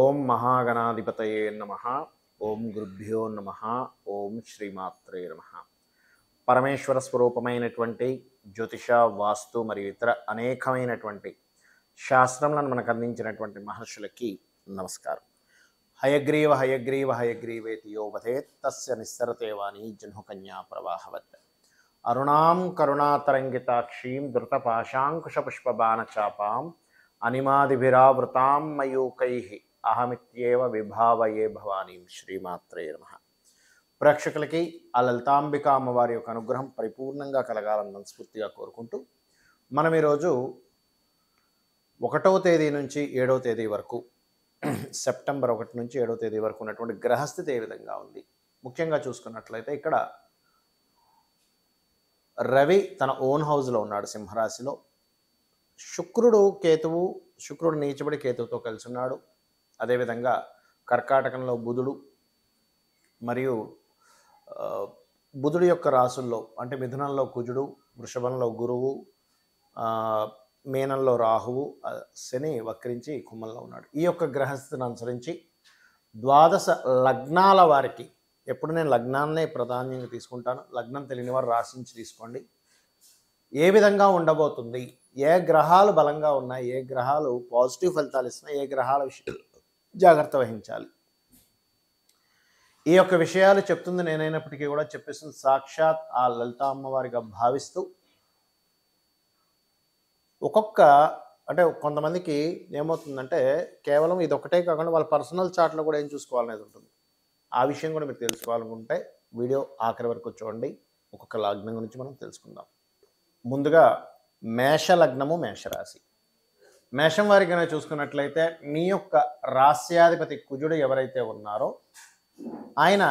ఓం మహాగణాధిపతయే నమః. ఓం గురుభ్యో నమః. ఓం శ్రీమాత్రే నమః. పరమేశ్వర స్వరూపమైనటువంటి జ్యోతిష, వాస్తు మరియు ఇతర అనేకమైనటువంటి శాస్త్రములను మనకు అందించినటువంటి మహర్షులకి నమస్కారం. హయగ్రీవ హయగ్రీవ హయగ్రీవేతి యో వదేత్ తస్య నిస్సరతే వాణి జహ్నుకన్యా ప్రవాహవత్. అరుణాం కరుణాతరంగితాక్షీం ధృతపాశాంకుశపుష్పబాణచాపాం అనిమాదిభిరావృతాం మయూకైః అహమిత్యేవ విభావయే భవానీం. శ్రీమాత్రే నమః. ప్రేక్షకులకి ఆ లలితాంబిక అమ్మవారి యొక్క అనుగ్రహం పరిపూర్ణంగా కలగాలని మనస్ఫూర్తిగా కోరుకుంటూ మనం ఈరోజు 1వ తేదీ నుంచి 7వ తేదీ వరకు, సెప్టెంబర్ 1 నుంచి 7వ తేదీ వరకు ఉన్నటువంటి గ్రహస్థితి ఏ విధంగా ఉంది ముఖ్యంగా చూసుకున్నట్లయితే, ఇక్కడ రవి తన ఓన్ హౌస్లో ఉన్నాడు, సింహరాశిలో. శుక్రుడు నీచబడి కేతువుతో కలిసి ఉన్నాడు. అదేవిధంగా కర్కాటకంలో బుధుడు మరియు బుధుడి యొక్క రాసుల్లో అంటే మిథునంలో కుజుడు, వృషభంలో గురువు, మీనంలో రాహువు, శని వక్రించి కుంభంలో ఉన్నాడు. ఈ యొక్క గ్రహస్థితిని అనుసరించి 12 లగ్నాల వారికి, ఎప్పుడు నేను లగ్నాన్నే ప్రాధాన్యంగా తీసుకుంటాను, లగ్నం తెలియని వారు రాశించి తీసుకోండి, ఏ విధంగా ఉండబోతుంది, ఏ గ్రహాలు బలంగా ఉన్నాయి, ఏ గ్రహాలు పాజిటివ్ ఫలితాలు ఇస్తున్నాయి, ఏ గ్రహాల విషయాలు జాగ్రత్త వహించాలి, ఈ యొక్క విషయాలు చెప్తుంది నేనైనప్పటికీ కూడా చెప్పేస్తుంది సాక్షాత్ ఆ లలిత అమ్మవారిగా భావిస్తూ, అంటే కొంతమందికి ఏమవుతుందంటే కేవలం ఇది ఒకటే కాకుండా వాళ్ళ పర్సనల్ చార్ట్లో కూడా ఏం చూసుకోవాలనేది ఉంటుంది. ఆ విషయం కూడా మీరు తెలుసుకోవాలనుకుంటే వీడియో ఆఖరి వరకు చూడండి. ఒక్కొక్క లగ్నం గురించి మనం తెలుసుకుందాం. ముందుగా మేష లగ్నము, మేషరాశి. మేషం వారికి కనుక చూసుకున్నట్లయితే, మీ యొక్క రాస్యాధిపతి కుజుడు ఎవరైతే ఉన్నారో ఆయన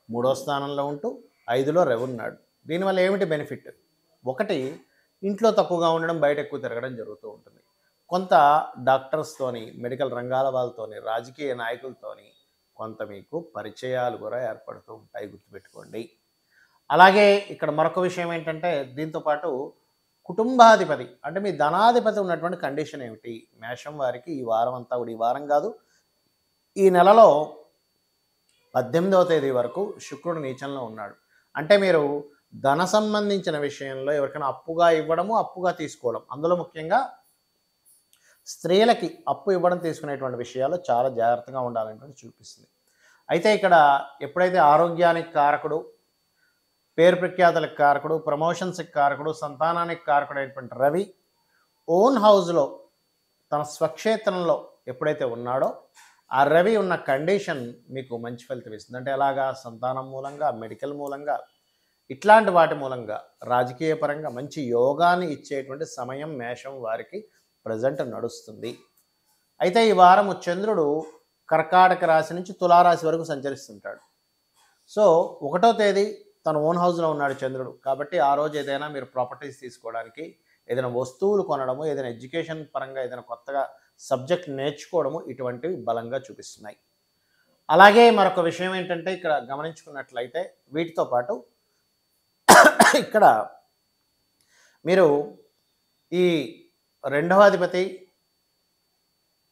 3వ స్థానంలో ఉంటూ 5లో రవి ఉన్నాడు. దీనివల్ల ఏమిటి బెనిఫిట్? ఒకటి, ఇంట్లో తక్కువగా ఉండడం, బయట ఎక్కువ తిరగడం జరుగుతూ ఉంటుంది. కొంత డాక్టర్స్తోని, మెడికల్ రంగాల వాళ్ళతోని, రాజకీయ నాయకులతోని కొంత మీకు పరిచయాలు కూడా ఏర్పడుతూ ఉంటాయి, గుర్తుపెట్టుకోండి. అలాగే ఇక్కడ మరొక విషయం ఏంటంటే, దీంతోపాటు కుటుంబాధిపతి అంటే మీ ధనాధిపతి ఉన్నటువంటి కండిషన్ ఏమిటి? మేషం వారికి ఈ వారం అంతా కూడా, ఈ వారం కాదు ఈ నెలలో 18వ తేదీ వరకు శుక్రుడు నీచంలో ఉన్నాడు. అంటే మీరు ధన సంబంధించిన విషయంలో ఎవరికైనా అప్పుగా ఇవ్వడము, అప్పుగా తీసుకోవడం, అందులో ముఖ్యంగా స్త్రీలకి అప్పు ఇవ్వడం, తీసుకునేటువంటి విషయాల్లో చాలా జాగ్రత్తగా ఉండాలని చూపిస్తుంది. అయితే ఇక్కడ ఎప్పుడైతే ఆరోగ్యానికి కారకుడు, పేరు ప్రఖ్యాతులకు కారకుడు, ప్రమోషన్స్కి కారకుడు, సంతానానికి కారకుడు అయినటువంటి రవి ఓన్ హౌస్లో తన స్వక్షేత్రంలో ఎప్పుడైతే ఉన్నాడో, ఆ రవి ఉన్న కండిషన్ మీకు మంచి ఫలితం ఇస్తుంది. అంటే ఎలాగా? సంతానం మూలంగా, మెడికల్ మూలంగా, ఇట్లాంటి వాటి మూలంగా, రాజకీయ పరంగా మంచి యోగాన్ని ఇచ్చేటువంటి సమయం మేషం వారికి ప్రజెంట్ నడుస్తుంది. అయితే ఈ వారము చంద్రుడు కర్కాటక రాశి నుంచి తులారాశి వరకు సంచరిస్తుంటాడు. సో 1వ తేదీ తన ఓన్ హౌస్లో ఉన్నాడు చంద్రుడు. కాబట్టి ఆ రోజు ఏదైనా మీరు ప్రాపర్టీస్ తీసుకోవడానికి, ఏదైనా వస్తువులు కొనడము, ఏదైనా ఎడ్యుకేషన్ పరంగా ఏదైనా కొత్తగా సబ్జెక్ట్ నేర్చుకోవడము, ఇటువంటివి బలంగా చూపిస్తున్నాయి. అలాగే మరొక విషయం ఏంటంటే, ఇక్కడ గమనించుకున్నట్లయితే వీటితో పాటు ఇక్కడ మీరు ఈ 2వ అధిపతి,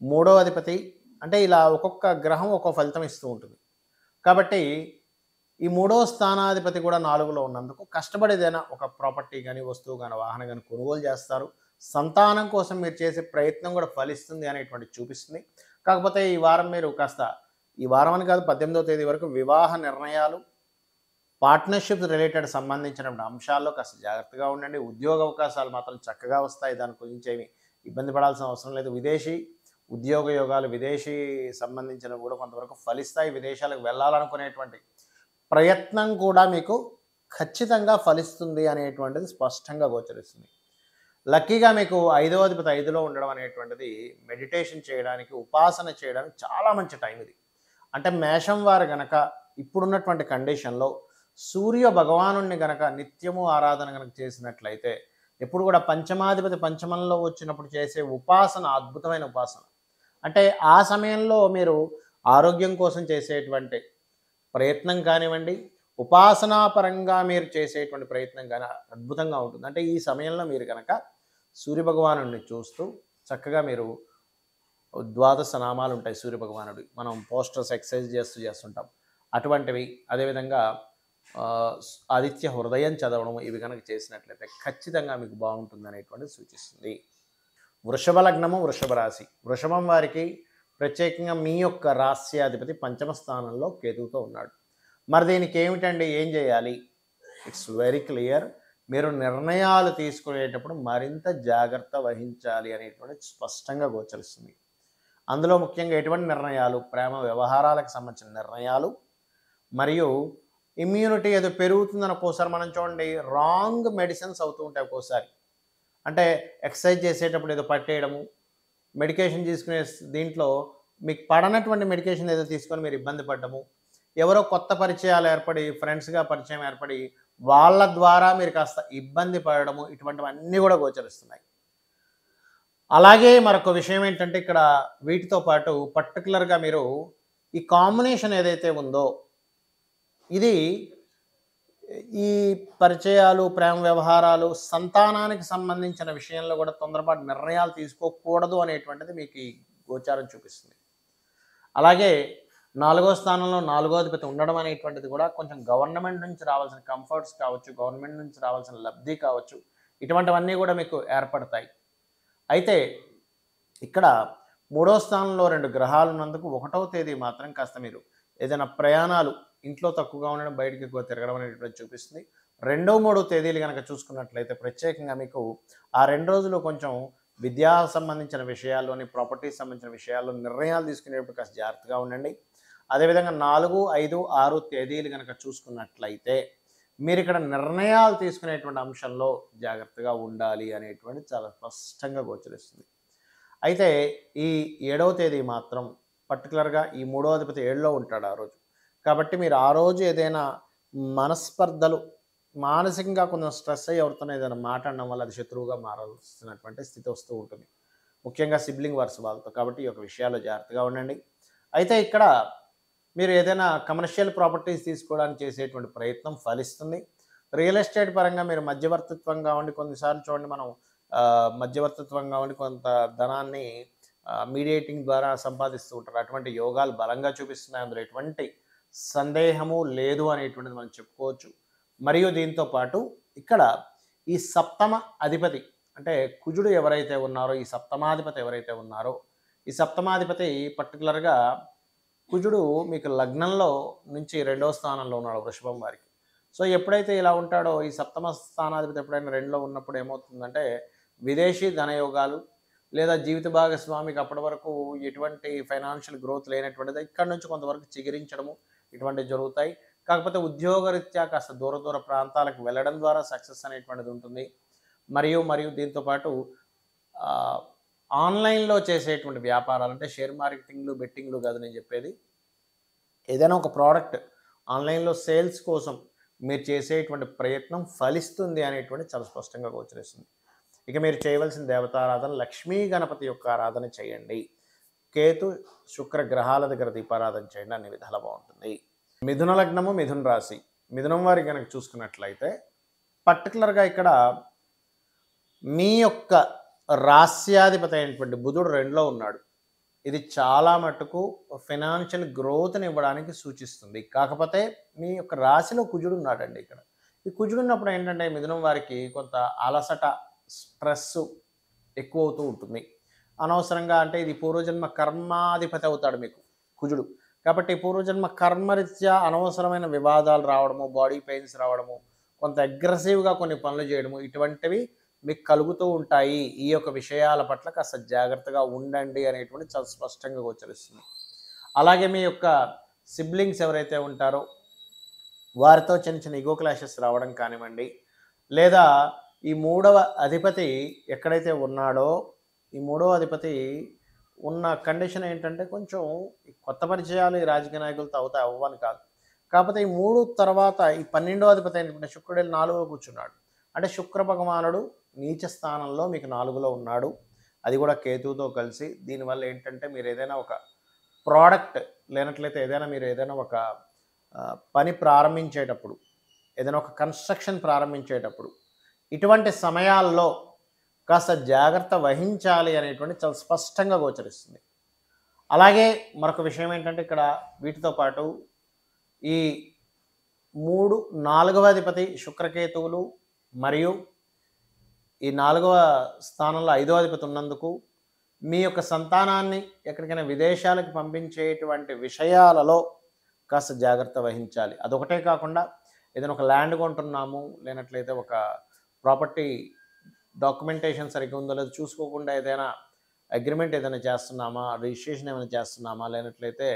3వ అధిపతి అంటే ఇలా ఒక్కొక్క గ్రహం ఒక్కొక్క ఫలితం ఇస్తూ ఉంటుంది. కాబట్టి ఈ 3వ స్థానాధిపతి కూడా 4లో ఉన్నందుకు కష్టపడేదైనా ఒక ప్రాపర్టీ కానీ, వస్తువు కానీ, వాహనం కానీ కొనుగోలు చేస్తారు. సంతానం కోసం మీరు చేసే ప్రయత్నం కూడా ఫలిస్తుంది అనేటువంటి చూపిస్తుంది. కాకపోతే ఈ వారం మీరు కాస్త, ఈ వారం అని కాదు 18వ తేదీ వరకు వివాహ నిర్ణయాలు, పార్ట్నర్షిప్స్ రిలేటెడ్ సంబంధించినటువంటి అంశాల్లో కాస్త జాగ్రత్తగా ఉండండి. ఉద్యోగ అవకాశాలు మాత్రం చక్కగా వస్తాయి, దాని గురించి ఏమి ఇబ్బంది పడాల్సిన అవసరం లేదు. విదేశీ ఉద్యోగ యోగాలు, విదేశీ సంబంధించినవి కూడా కొంతవరకు ఫలిస్తాయి. విదేశాలకు వెళ్ళాలనుకునేటువంటి ప్రయత్నం కూడా మీకు ఖచ్చితంగా ఫలిస్తుంది అనేటువంటిది స్పష్టంగా గోచరిస్తుంది. లక్కీగా మీకు 5వ అధిపతి 5లో ఉండడం అనేటువంటిది మెడిటేషన్ చేయడానికి, ఉపాసన చేయడానికి చాలా మంచి టైం ఇది. అంటే మేషం వారు గనక ఇప్పుడున్నటువంటి కండిషన్లో సూర్య భగవాను గనక నిత్యము ఆరాధన గనక చేసినట్లయితే, ఎప్పుడు కూడా పంచమాధిపతి పంచమంలో వచ్చినప్పుడు చేసే ఉపాసన అద్భుతమైన ఉపాసన. అంటే ఆ సమయంలో మీరు ఆరోగ్యం కోసం చేసేటువంటి ప్రయత్నం కానివ్వండి, ఉపాసనాపరంగా మీరు చేసేటువంటి ప్రయత్నం కానీ అద్భుతంగా ఉంటుంది. అంటే ఈ సమయంలో మీరు కనుక సూర్యభగవాను చూస్తూ చక్కగా మీరు ద్వాదశ నామాలు ఉంటాయి సూర్య భగవానుడి, మనం పోస్టర్స్ ఎక్సర్సైజ్ చేస్తుంటాం అటువంటివి. అదేవిధంగా ఆదిత్య హృదయం చదవడం, ఇవి కనుక చేసినట్లయితే ఖచ్చితంగా మీకు బాగుంటుంది అనేటువంటిది సూచిస్తుంది. వృషభ లగ్నము, వృషభ రాశి. వృషభం వారికి ప్రత్యేకంగా మీ యొక్క రాస్యాధిపతి పంచమ స్థానంలో కేతువుతో ఉన్నాడు. మరి దీనికి ఏమిటండి, ఏం చేయాలి? It's very clear. మీరు నిర్ణయాలు తీసుకునేటప్పుడు మరింత జాగ్రత్త వహించాలి అనేటువంటి స్పష్టంగా గోచరిస్తుంది. అందులో ముఖ్యంగా ఎటువంటి నిర్ణయాలు? ప్రేమ వ్యవహారాలకు సంబంధించిన నిర్ణయాలు, మరియు ఇమ్యూనిటీ ఏదో పెరుగుతుందని ఒక్కోసారి మనం చూడండి రాంగ్ మెడిసిన్స్ అవుతూ ఉంటాయి. ఒక్కోసారి అంటే ఎక్సర్సైజ్ చేసేటప్పుడు ఏదో పట్టేయడము, మెడికేషన్ తీసుకునే దీంట్లో మీకు పడనటువంటి మెడికేషన్ ఏదో తీసుకొని మీరు ఇబ్బంది పడ్డము, ఎవరో కొత్త పరిచయాలు ఏర్పడి ఫ్రెండ్స్గా పరిచయం ఏర్పడి వాళ్ళ ద్వారా మీరు కాస్త ఇబ్బంది పడడము, ఇటువంటివన్నీ కూడా గోచరిస్తున్నాయి. అలాగే మరొక విషయం ఏంటంటే ఇక్కడ వీటితో పాటు పర్టికులర్గా మీరు ఈ కాంబినేషన్ ఏదైతే ఉందో ఇది ఈ పరిచయాలు, ప్రేమ వ్యవహారాలు, సంతానానికి సంబంధించిన విషయంలో కూడా తొందరపాటు నిర్ణయాలు తీసుకోకూడదు అనేటువంటిది మీకు ఈ గోచారం చూపిస్తుంది. అలాగే 4వ స్థానంలో 4వ అధిపతి ఉండడం అనేటువంటిది కూడా కొంచెం గవర్నమెంట్ నుంచి రావాల్సిన కంఫర్ట్స్ కావచ్చు, గవర్నమెంట్ నుంచి రావాల్సిన లబ్ధి కావచ్చు, ఇటువంటివన్నీ కూడా మీకు ఏర్పడతాయి. అయితే ఇక్కడ 3వ స్థానంలో 2 గ్రహాలు ఉన్నందుకు 1వ తేదీ మాత్రం కాస్త మీరు ఏదైనా ప్రయాణాలు, ఇంట్లో తక్కువగా ఉండడం, బయటికి ఎక్కువ తిరగడం అనేటువంటి చూపిస్తుంది. 2, 3 తేదీలు కనుక చూసుకున్నట్లయితే ప్రత్యేకంగా మీకు ఆ 2 రోజులు కొంచెం విద్యా సంబంధించిన విషయాల్లోని, ప్రాపర్టీస్ సంబంధించిన విషయాల్లో నిర్ణయాలు తీసుకునేటప్పుడు కాస్త జాగ్రత్తగా ఉండండి. అదేవిధంగా 4, 5, 6 తేదీలు కనుక చూసుకున్నట్లయితే మీరు ఇక్కడ నిర్ణయాలు తీసుకునేటువంటి అంశంలో జాగ్రత్తగా ఉండాలి అనేటువంటి చాలా స్పష్టంగా గోచరిస్తుంది. అయితే ఈ 7వ తేదీ మాత్రం పర్టికులర్గా ఈ 3వ అధిపతి 7లో ఉంటాడు ఆ రోజు. కాబట్టి మీరు ఆ రోజు ఏదైనా మనస్పర్ధలు, మానసికంగా కొంచెం స్ట్రెస్ అయ్యి ఎవరితోనే ఏదైనా మాట్లాడడం వల్ల అది శత్రువుగా మారాల్సినటువంటి స్థితి వస్తూ ఉంటుంది, ముఖ్యంగా సిబ్లింగ్ వర్స్ వాళ్ళతో. కాబట్టి ఈ యొక్క విషయాల్లో జాగ్రత్తగా ఉండండి. అయితే ఇక్కడ మీరు ఏదైనా కమర్షియల్ ప్రాపర్టీస్ తీసుకోవడానికి చేసేటువంటి ప్రయత్నం ఫలిస్తుంది. రియల్ ఎస్టేట్ పరంగా మీరు మధ్యవర్తిత్వంగా ఉండి, కొన్నిసార్లు చూడండి మనం మధ్యవర్తిత్వంగా ఉండి కొంత ధనాన్ని మీడియేటింగ్ ద్వారా సంపాదిస్తూ ఉంటారు. అటువంటి యోగాలు బలంగా చూపిస్తున్నాయి, అందులో ఎటువంటి సందేహము లేదు అనేటువంటిది మనం చెప్పుకోవచ్చు. మరియు దీంతో పాటు ఇక్కడ ఈ సప్తమ అధిపతి అంటే కుజుడు ఎవరైతే ఉన్నారో, ఈ సప్తమాధిపతి ఎవరైతే ఉన్నారో, ఈ సప్తమాధిపతి పర్టికులర్గా కుజుడు మీకు లగ్నంలో నుంచి 2వ స్థానంలో ఉన్నాడు వృషభం వారికి. సో ఎప్పుడైతే ఇలా ఉంటాడో, ఈ సప్తమ స్థానాధిపతి ఎప్పుడైనా 2లో ఉన్నప్పుడు ఏమవుతుందంటే విదేశీ ధనయోగాలు, లేదా జీవిత భాగస్వామికి అప్పటి వరకు ఎటువంటి ఫైనాన్షియల్ గ్రోత్ లేనటువంటిది ఇక్కడ నుంచి కొంతవరకు చిగురించడము, ఇటువంటివి జరుగుతాయి. కాకపోతే ఉద్యోగరీత్యా కాస్త దూర దూర ప్రాంతాలకు వెళ్ళడం ద్వారా సక్సెస్ అనేటువంటిది ఉంటుంది. మరియు దీంతోపాటు ఆన్లైన్లో చేసేటువంటి వ్యాపారాలు అంటే షేర్ మార్కెటింగ్లు, బెట్టింగ్లు కాదు నేను చెప్పేది, ఏదైనా ఒక ప్రోడక్ట్ ఆన్లైన్లో సేల్స్ కోసం మీరు చేసేటువంటి ప్రయత్నం ఫలిస్తుంది అనేటువంటి చాలా స్పష్టంగా గోచరిస్తుంది. ఇక మీరు చేయవలసిన దేవతారాధన లక్ష్మీ గణపతి యొక్క ఆరాధన చేయండి. కేతు, శుక్ర గ్రహాల దగ్గర దీపారాధన చేయండి, అన్ని విధాలా బాగుంటుంది. మిథున లగ్నము, మిథున రాశి. మిథునం వారి కనుక చూసుకున్నట్లయితే పర్టికులర్గా ఇక్కడ మీ యొక్క రాస్యాధిపతి అయినటువంటి బుధుడు 2లో ఉన్నాడు. ఇది చాలా మటుకు ఫైనాన్షియల్ గ్రోత్ని ఇవ్వడానికి సూచిస్తుంది. కాకపోతే మీ యొక్క రాశిలో కుజుడు ఉన్నాడండి ఇక్కడ. ఈ కుజుడు ఉన్నప్పుడు ఏంటంటే మిథునం వారికి కొంత అలసట, స్ట్రెస్ ఎక్కువ అవుతూ ఉంటుంది. అనవసరంగా అంటే ఇది పూర్వజన్మ కర్మాధిపతి అవుతాడు మీకు కుజుడు. కాబట్టి పూర్వజన్మ కర్మరీత్యా అనవసరమైన వివాదాలు రావడము, బాడీ పెయిన్స్ రావడము, కొంత అగ్రెసివ్గా కొన్ని పనులు చేయడము, ఇటువంటివి మీకు కలుగుతూ ఉంటాయి. ఈ యొక్క విషయాల పట్ల కాస్త జాగ్రత్తగా ఉండండి అనేటువంటి చాలా స్పష్టంగా గోచరిస్తుంది. అలాగే మీ యొక్క సిబ్లింగ్స్ ఎవరైతే ఉంటారో వారితో చిన్న చిన్న ఈగో క్లాషెస్ రావడం కానివ్వండి, లేదా ఈ 3వ అధిపతి ఎక్కడైతే ఉన్నాడో, ఈ 3వ అధిపతి ఉన్న కండిషన్ ఏంటంటే కొంచెం కొత్త పరిచయాలు ఈ రాజకీయ నాయకులతో అవ్వని కాదు. కాకపోతే ఈ 3 తర్వాత ఈ 12వ అధిపతి అయినటువంటి శుక్రుడు 4లో కూర్చున్నాడు. అంటే శుక్ర భగవానుడు నీచ స్థానంలో మీకు 4లో ఉన్నాడు, అది కూడా కేతువుతో కలిసి. దీనివల్ల ఏంటంటే మీరు ఏదైనా ఒక ప్రోడక్ట్ లేనట్లయితే మీరు ఏదైనా ఒక పని ప్రారంభించేటప్పుడు, ఏదైనా ఒక కన్స్ట్రక్షన్ ప్రారంభించేటప్పుడు ఇటువంటి సమయాల్లో కాస్త జాగ్రత్త వహించాలి అనేటువంటి చాలా స్పష్టంగా గోచరిస్తుంది. అలాగే మరొక విషయం ఏంటంటే ఇక్కడ వీటితో పాటు ఈ 3, 4వ అధిపతి శుక్రకేతువులు మరియు ఈ 4వ స్థానంలో 5వ అధిపతి ఉన్నందుకు మీ యొక్క సంతానాన్ని ఎక్కడికైనా విదేశాలకు పంపించేటువంటి విషయాలలో కాస్త జాగ్రత్త వహించాలి. అదొకటే కాకుండా ఏదైనా ఒక ల్యాండ్ కొంటున్నాము, లేనట్లయితే ఒక ప్రాపర్టీ డాక్యుమెంటేషన్ సరిగ్గా ఉందో లేదో చూసుకోకుండా ఏదైనా అగ్రిమెంట్ ఏదైనా చేస్తున్నామా, రిజిస్ట్రేషన్ ఏమైనా చేస్తున్నామా, లేనట్లయితే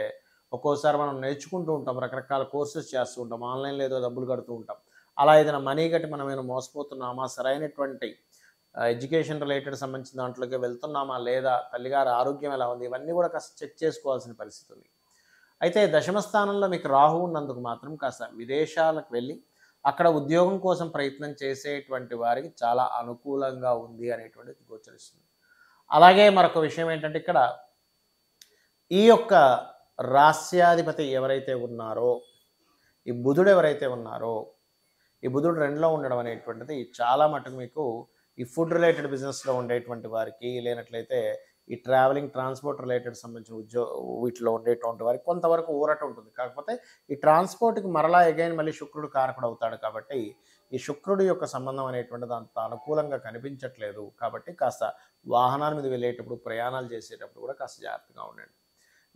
ఒక్కోసారి మనం నేర్చుకుంటూ ఉంటాం, రకరకాల కోర్సెస్ చేస్తూ ఉంటాం, ఆన్లైన్లో ఏదో డబ్బులు కడుతూ ఉంటాం. అలా ఏదైనా మనీ కట్టి మనం ఏమైనా మోసపోతున్నామా, సరైనటువంటి ఎడ్యుకేషన్ రిలేటెడ్ సంబంధించిన దాంట్లోకి వెళ్తున్నామా లేదా, తల్లిగారి ఆరోగ్యం ఎలా ఉంది, ఇవన్నీ కూడా కాస్త చెక్ చేసుకోవాల్సిన పరిస్థితి ఉంది. అయితే దశమ స్థానంలో మీకు రాహు ఉన్నందుకు మాత్రం కాస్త విదేశాలకు వెళ్ళి అక్కడ ఉద్యోగం కోసం ప్రయత్నం చేసేటువంటి వారికి చాలా అనుకూలంగా ఉంది అనేటువంటిది గోచరిస్తుంది. అలాగే మరొక విషయం ఏంటంటే ఇక్కడ ఈ యొక్క రాస్యాధిపతి ఎవరైతే ఉన్నారో, ఈ బుధుడు ఎవరైతే ఉన్నారో, ఈ బుధుడు 2లో ఉండడం అనేటువంటిది చాలా మటుకు మీకు ఈ ఫుడ్ రిలేటెడ్ బిజినెస్లో ఉండేటువంటి వారికి, లేనట్లయితే ఈ ట్రావెలింగ్ ట్రాన్స్పోర్ట్ రిలేటెడ్ సంబంధించిన వీటిలో ఉండేటువంటి వారికి కొంతవరకు ఊరట ఉంటుంది. కాకపోతే ఈ ట్రాన్స్పోర్ట్కి మరలా మళ్ళీ శుక్రుడు కారకుడు అవుతాడు కాబట్టి ఈ శుక్రుడి యొక్క సంబంధం అనేటువంటిది అంత అనుకూలంగా కనిపించట్లేదు. కాబట్టి కాస్త వాహనాల మీద వెళ్ళేటప్పుడు, ప్రయాణాలు చేసేటప్పుడు కూడా కాస్త జాగ్రత్తగా ఉండండి.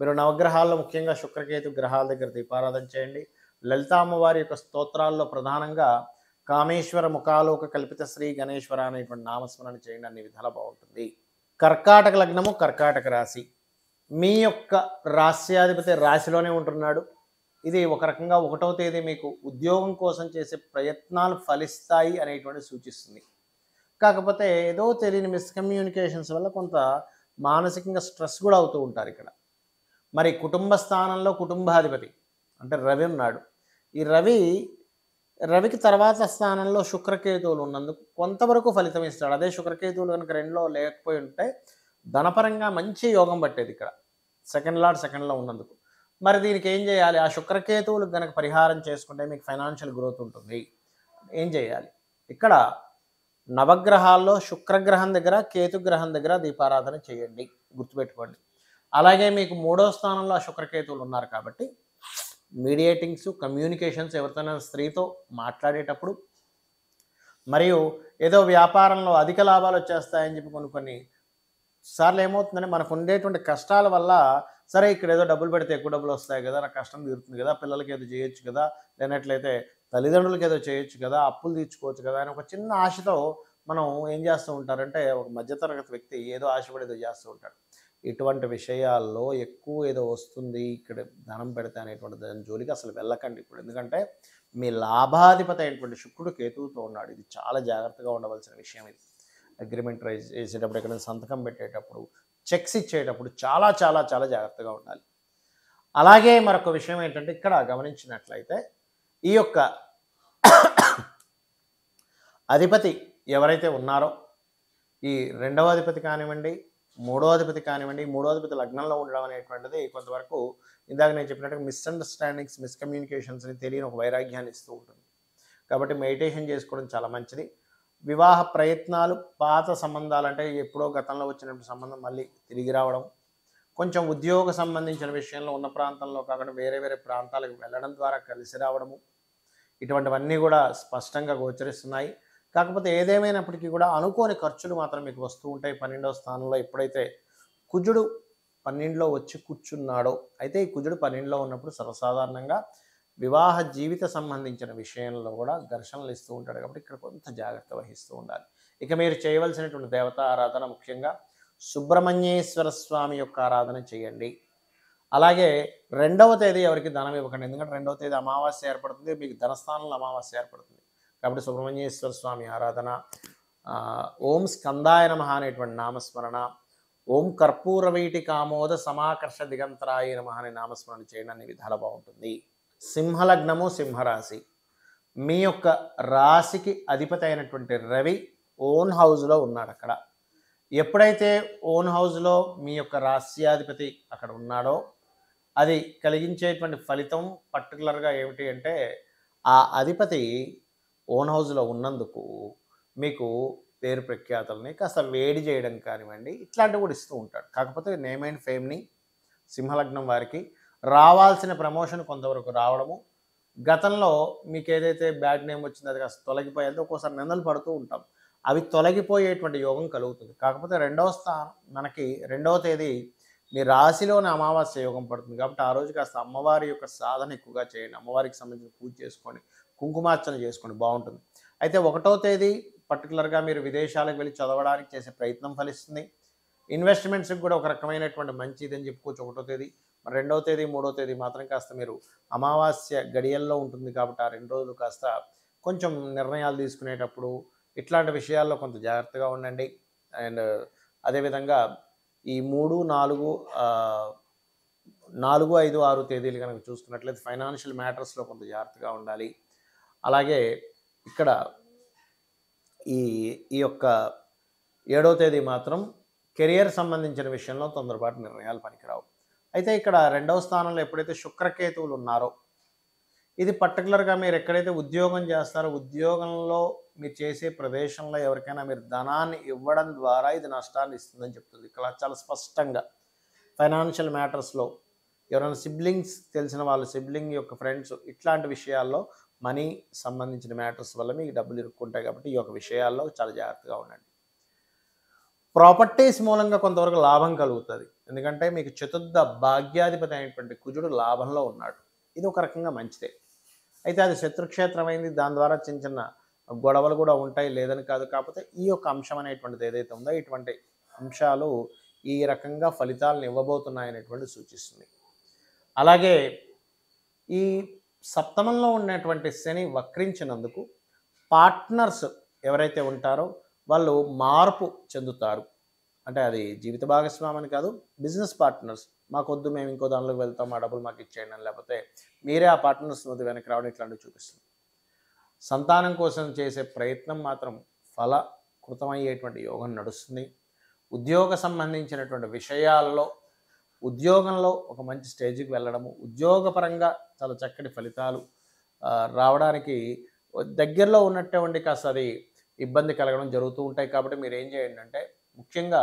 మీరు నవగ్రహాల్లో ముఖ్యంగా శుక్రకేతు గ్రహాల దగ్గర దీపారాధన చేయండి. లలితా అమ్మవారి యొక్క స్తోత్రాల్లో ప్రధానంగా కామేశ్వర ముఖాలోక కల్పిత శ్రీ గణేశ్వర అనేటువంటి నామస్మరణ చేయండి, అన్ని విధాలా బాగుంటుంది. కర్కాటక లగ్నము, కర్కాటక రాశి. మీ యొక్క రాశ్యాధిపతి రాశిలోనే ఉంటున్నాడు. ఇది ఒక రకంగా 1వ తేదీ మీకు ఉద్యోగం కోసం చేసే ప్రయత్నాలు ఫలిస్తాయి అనేటువంటి సూచిస్తుంది. కాకపోతే ఏదో తెలియని మిస్కమ్యూనికేషన్స్ వల్ల కొంత మానసికంగా స్ట్రెస్ కూడా అవుతూ ఉంటారు ఇక్కడ. మరి కుటుంబ స్థానంలో కుటుంబాధిపతి అంటే రవి ఉన్నాడు. ఈ రవికి తర్వాత స్థానంలో శుక్రకేతువులు ఉన్నందుకు కొంతవరకు ఫలితం ఇస్తాడు. అదే శుక్రకేతువులు కనుక 2లో లేకపోయి ఉంటే ధనపరంగా మంచి యోగం పట్టేది ఇక్కడ, సెకండ్ లార్డ్ సెకండ్లో ఉన్నందుకు. మరి దీనికి ఏం చేయాలి? ఆ శుక్రకేతువులకు కనుక పరిహారం చేసుకుంటే మీకు ఫైనాన్షియల్ గ్రోత్ ఉంటుంది. ఏం చేయాలి? ఇక్కడ నవగ్రహాల్లో శుక్రగ్రహం దగ్గర, కేతుగ్రహం దగ్గర దీపారాధన చేయండి, గుర్తుపెట్టుకోండి. అలాగే మీకు 3వ స్థానంలో ఆ శుక్రకేతువులు ఉన్నారు కాబట్టి మీడియేటింగ్స్, కమ్యూనికేషన్స్, ఎవరితోనైనా స్త్రీతో మాట్లాడేటప్పుడు, మరియు ఏదో వ్యాపారంలో అధిక లాభాలు వచ్చేస్తాయని చెప్పి కొన్ని సార్లు ఏమవుతుందంటే మనకు ఉండేటువంటి కష్టాల వల్ల, సరే ఇక్కడ ఏదో డబ్బులు పెడితే ఎక్కువ డబ్బులు వస్తాయి కదా, నా కష్టం తీరుతుంది కదా, పిల్లలకి ఏదో చేయొచ్చు కదా, లేనట్లయితే తల్లిదండ్రులకి ఏదో చేయొచ్చు కదా, అప్పులు తీర్చుకోవచ్చు కదా అని ఒక చిన్న ఆశతో మనం ఏం చేస్తూ ఉంటారంటే, ఒక మధ్యతరగతి వ్యక్తి ఏదో ఆశపడి ఏదో చేస్తూ ఉంటాడు. ఇటువంటి విషయాల్లో ఎక్కువ ఏదో వస్తుంది ఇక్కడ ధనం పెడితే అనేటువంటి దాని జోలికి అసలు వెళ్ళకండి ఇప్పుడు. ఎందుకంటే మీ లాభాధిపతి అయినటువంటి శుక్రుడు కేతువుతో ఉన్నాడు. ఇది చాలా జాగ్రత్తగా ఉండవలసిన విషయం. ఇది అగ్రిమెంట్ రైజ్ చేసేటప్పుడు, ఎక్కడైనా సంతకం పెట్టేటప్పుడు, చెక్స్ ఇచ్చేటప్పుడు చాలా చాలా చాలా జాగ్రత్తగా ఉండాలి. అలాగే మరొక విషయం ఏంటంటే ఇక్కడ గమనించినట్లయితే ఈ యొక్క అధిపతి ఎవరైతే ఉన్నారో, ఈ 2వ అధిపతి కానివ్వండి, 3వ అధిపతి కానివ్వండి, 3వ అధిపతి లగ్నంలో ఉండడం అనేటువంటిది కొంతవరకు ఇందాక నేను చెప్పినట్టుగా మిస్అండర్స్టాండింగ్స్, మిస్కమ్యూనికేషన్స్ని తెలియని ఒక వైరాగ్యాన్ని ఇస్తూ ఉంటుంది. కాబట్టి మెడిటేషన్ చేసుకోవడం చాలా మంచిది. వివాహ ప్రయత్నాలు, పాత సంబంధాలు అంటే ఎప్పుడో గతంలో వచ్చినటువంటి సంబంధం మళ్ళీ తిరిగి రావడం, కొంచెం ఉద్యోగ సంబంధించిన విషయంలో ఉన్న ప్రాంతంలో కాకుండా వేరే వేరే ప్రాంతాలకు వెళ్ళడం ద్వారా కలిసి రావడము, ఇటువంటివన్నీ కూడా స్పష్టంగా గోచరిస్తున్నాయి. కాకపోతే ఏదేమైనప్పటికీ కూడా అనుకోని ఖర్చులు మాత్రం మీకు వస్తూ ఉంటాయి. 12వ స్థానంలో ఎప్పుడైతే కుజుడు 12లో వచ్చి కూర్చున్నాడో, అయితే ఈ కుజుడు 12లో ఉన్నప్పుడు సర్వసాధారణంగా వివాహ జీవిత సంబంధించిన విషయంలో కూడా ఘర్షణలు ఇస్తూ ఉంటాడు. కాబట్టి ఇక్కడ కొంత జాగ్రత్త వహిస్తూ ఉండాలి. ఇక మీరు చేయవలసినటువంటి దేవతా ఆరాధన ముఖ్యంగా సుబ్రహ్మణ్యేశ్వర స్వామి యొక్క ఆరాధన చేయండి. అలాగే 2వ తేదీ ఎవరికి ధనం ఇవ్వకండి. ఎందుకంటే 2వ తేదీ అమావాస్య ఏర్పడుతుంది, మీకు ధనస్థానంలో అమావాస్య ఏర్పడుతుంది. కాబట్టి సుబ్రహ్మణ్యేశ్వర స్వామి ఆరాధన, ఓం స్కందాయ నమః అనేటువంటి నామస్మరణ, ఓం కర్పూరవీటి కామోద సమాకర్ష దిగంతరాయ నమః అనే నామస్మరణ చేయడం అన్ని విధాలు బాగుంటుంది. సింహలగ్నము, సింహరాశి. మీ యొక్క రాశికి అధిపతి అయినటువంటి రవి ఓన్ హౌస్లో ఉన్నాడు. అక్కడ ఎప్పుడైతే ఓన్ హౌస్లో మీ యొక్క రాశ్యాధిపతి అక్కడ ఉన్నాడో అది కలిగించేటువంటి ఫలితం పర్టికులర్గా ఏమిటి అంటే, ఆ అధిపతి ఓన్ హౌస్లో ఉన్నందుకు మీకు పేరు ప్రఖ్యాతల్ని కాస్త వేడి చేయడం కానివ్వండి, ఇట్లాంటివి కూడా ఇస్తూ ఉంటాడు. కాకపోతే నేమ్ అండ్ ఫేమ్ని సింహలగ్నం వారికి రావాల్సిన ప్రమోషన్ కొంతవరకు రావడము, గతంలో మీకు ఏదైతే బ్యాడ్ నేమ్ వచ్చిందో అది కాస్త తొలగిపోయేది, ఒక్కోసారి నిందలు పడుతూ ఉంటాం, అవి తొలగిపోయేటువంటి యోగం కలుగుతుంది. కాకపోతే మనకి 2వ తేదీ మీ రాశిలోని అమావాస్య యోగం పడుతుంది కాబట్టి ఆ రోజు కాస్త అమ్మవారి యొక్క సాధన ఎక్కువగా చేయండి, అమ్మవారికి సంబంధించిన పూజ చేసుకోండి, కుంకుమార్చన చేసుకోండి, బాగుంటుంది. అయితే 1వ తేదీ పర్టికులర్గా మీరు విదేశాలకు వెళ్ళి చదవడానికి చేసే ప్రయత్నం ఫలిస్తుంది. ఇన్వెస్ట్మెంట్స్కి కూడా ఒక రకమైనటువంటి మంచిది అని చెప్పుకోవచ్చు 1వ తేదీ. మరి 2వ తేదీ 3వ తేదీ మాత్రం కాస్త మీరు అమావాస్య గడియల్లో ఉంటుంది కాబట్టి ఆ 2 రోజులు కాస్త కొంచెం నిర్ణయాలు తీసుకునేటప్పుడు ఇట్లాంటి విషయాల్లో కొంత జాగ్రత్తగా ఉండండి. అండ్ అదేవిధంగా ఈ 3, 4, 4, 5, 6 తేదీలు కనుక చూసుకున్నట్లయితే ఫైనాన్షియల్ మ్యాటర్స్లో కొంత జాగ్రత్తగా ఉండాలి. అలాగే ఇక్కడ ఈ ఈ యొక్క 7వ తేదీ మాత్రం కెరియర్ సంబంధించిన విషయంలో తొందరపాటు నిర్ణయాలు పనికిరావు. అయితే ఇక్కడ 2వ స్థానంలో ఎప్పుడైతే శుక్రకేతువులు ఉన్నారో, ఇది పర్టికులర్గా మీరు ఎక్కడైతే ఉద్యోగం చేస్తారో ఉద్యోగంలో మీరు చేసే ప్రదేశంలో ఎవరికైనా మీరు ధనాన్ని ఇవ్వడం ద్వారా ఇది నష్టాన్ని ఇస్తుందని చెప్తుంది. ఇక్కడ చాలా స్పష్టంగా ఫైనాన్షియల్ మ్యాటర్స్లో ఎవరైనా సిబ్లింగ్స్ తెలిసిన వాళ్ళు, సిబ్లింగ్ యొక్క ఫ్రెండ్స్, ఇట్లాంటి విషయాల్లో మనీ సంబంధించిన మ్యాటర్స్ వల్ల మీకు డబ్బులు ఇరుక్కుంటాయి కాబట్టి ఈ యొక్క విషయాల్లో చాలా జాగ్రత్తగా ఉండండి. ప్రాపర్టీస్ మూలంగా కొంతవరకు లాభం కలుగుతుంది, ఎందుకంటే మీకు చతుర్థ భాగ్యాధిపతి అయినటువంటి కుజుడు లాభంలో ఉన్నాడు. ఇది ఒక రకంగా మంచిదే. అయితే అది శత్రుక్షేత్రమైంది, దాని ద్వారా చిన్న చిన్న గొడవలు కూడా ఉంటాయి, లేదని కాదు. కాకపోతే ఈ యొక్క అంశం అనేటువంటిది ఏదైతే ఉందో ఇటువంటి అంశాలు ఈ రకంగా ఫలితాలను ఇవ్వబోతున్నాయనేటువంటి సూచిస్తుంది. అలాగే ఈ సప్తమంలో ఉన్నటువంటి శని వక్రించినందుకు పార్ట్నర్స్ ఎవరైతే ఉంటారో వాళ్ళు మార్పు చెందుతారు. అంటే అది జీవిత భాగస్వామని కాదు, బిజినెస్ పార్ట్నర్స్, మాకొద్దు మేము ఇంకో దానిలోకి వెళ్తాం, ఆ డబ్బులు మాకు ఇచ్చేయండి అని, లేకపోతే మీరే ఆ పార్ట్నర్స్ వద్ద వెనక్కి రావడం, ఇట్లాంటివి చూపిస్తుంది. సంతానం కోసం చేసే ప్రయత్నం మాత్రం ఫలకృతమయ్యేటువంటి యోగం నడుస్తుంది. ఉద్యోగ సంబంధించినటువంటి విషయాల్లో ఉద్యోగంలో ఒక మంచి స్టేజ్కి వెళ్ళడము, ఉద్యోగపరంగా చాలా చక్కటి ఫలితాలు రావడానికి దగ్గరలో ఉన్నటువంటి కాస్త అది ఇబ్బంది కలగడం జరుగుతూ ఉంటాయి. కాబట్టి మీరు ఏం చేయండి అంటే ముఖ్యంగా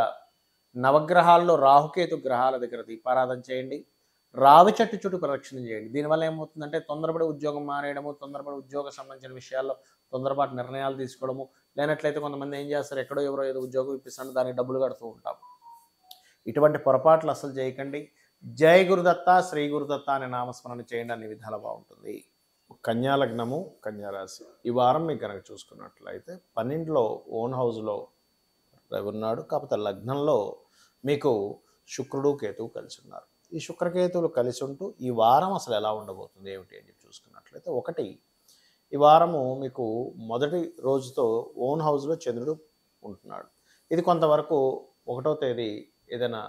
నవగ్రహాల్లో రాహుకేతు గ్రహాల దగ్గర దీపారాధన చేయండి, రావి చెట్టు చుట్టూ ప్రదక్షిణ చేయండి. దీనివల్ల ఏమవుతుందంటే తొందరపడి ఉద్యోగం మానేయడము, తొందరపడి ఉద్యోగ సంబంధించిన విషయాల్లో తొందరపాటు నిర్ణయాలు తీసుకోవడము, లేనట్లయితే కొంతమంది ఏం చేస్తారు, ఎక్కడో ఎవరో ఏదో ఉద్యోగం ఇప్పిస్తాను దానికి డబ్బులు కడుతూ ఉంటాం. ఇటువంటి పొరపాట్లు అసలు చేయకండి. జై గురుదత్త, శ్రీ గురుదత్త అనే నామస్మరణ చేయండి, అన్ని విధాలు బాగుంటుంది. కన్యా లగ్నము, కన్యా రాశి ఈ వారం మీకు కనుక చూసుకున్నట్లయితే 12లో ఓన్ హౌస్లో రవి ఉన్నాడు. కాకపోతే లగ్నంలో మీకు శుక్రుడు కేతువు కలిసి ఉన్నారు. ఈ శుక్రకేతువులు కలిసి ఉంటూ ఈ వారం అసలు ఎలా ఉండబోతుంది ఏమిటి అని చెప్పి చూసుకున్నట్లయితే, ఒకటి, ఈ వారము మీకు మొదటి రోజుతో ఓన్ హౌస్లో చంద్రుడు ఉంటున్నాడు. ఇది కొంతవరకు 1వ తేదీ ఏదైనా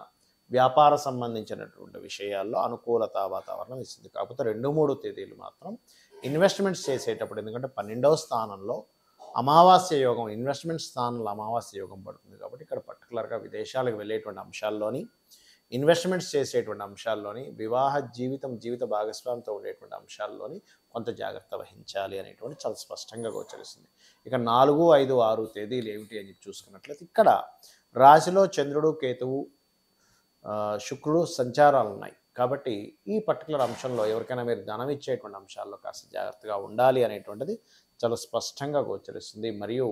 వ్యాపార సంబంధించినటువంటి విషయాల్లో అనుకూలత వాతావరణం ఇస్తుంది. కాకపోతే 2, 3 తేదీలు మాత్రం ఇన్వెస్ట్మెంట్స్ చేసేటప్పుడు, ఎందుకంటే 12వ స్థానంలో అమావాస్య యోగం, ఇన్వెస్ట్మెంట్ స్థానంలో అమావాస్య యోగం పడుతుంది కాబట్టి ఇక్కడ పర్టికులర్గా విదేశాలకు వెళ్ళేటువంటి అంశాల్లోని, ఇన్వెస్ట్మెంట్స్ చేసేటువంటి అంశాల్లోని, వివాహ జీవితం, జీవిత భాగస్వామితో ఉండేటువంటి అంశాల్లోని కొంత జాగ్రత్త వహించాలి అనేటువంటి చాలా స్పష్టంగా గోచరిస్తుంది. ఇక 4, 5, 6 తేదీలు ఏమిటి అని చెప్పి చూసుకున్నట్లయితే ఇక్కడ రాశిలో చంద్రుడు, కేతువు, శుక్రుడు సంచారాలు ఉన్నాయి. కాబట్టి ఈ పర్టికులర్ అంశంలో ఎవరికైనా మీరు ధనం ఇచ్చేటువంటి అంశాల్లో కాస్త జాగ్రత్తగా ఉండాలి అనేటువంటిది చాలా స్పష్టంగా గోచరిస్తుంది. మరియు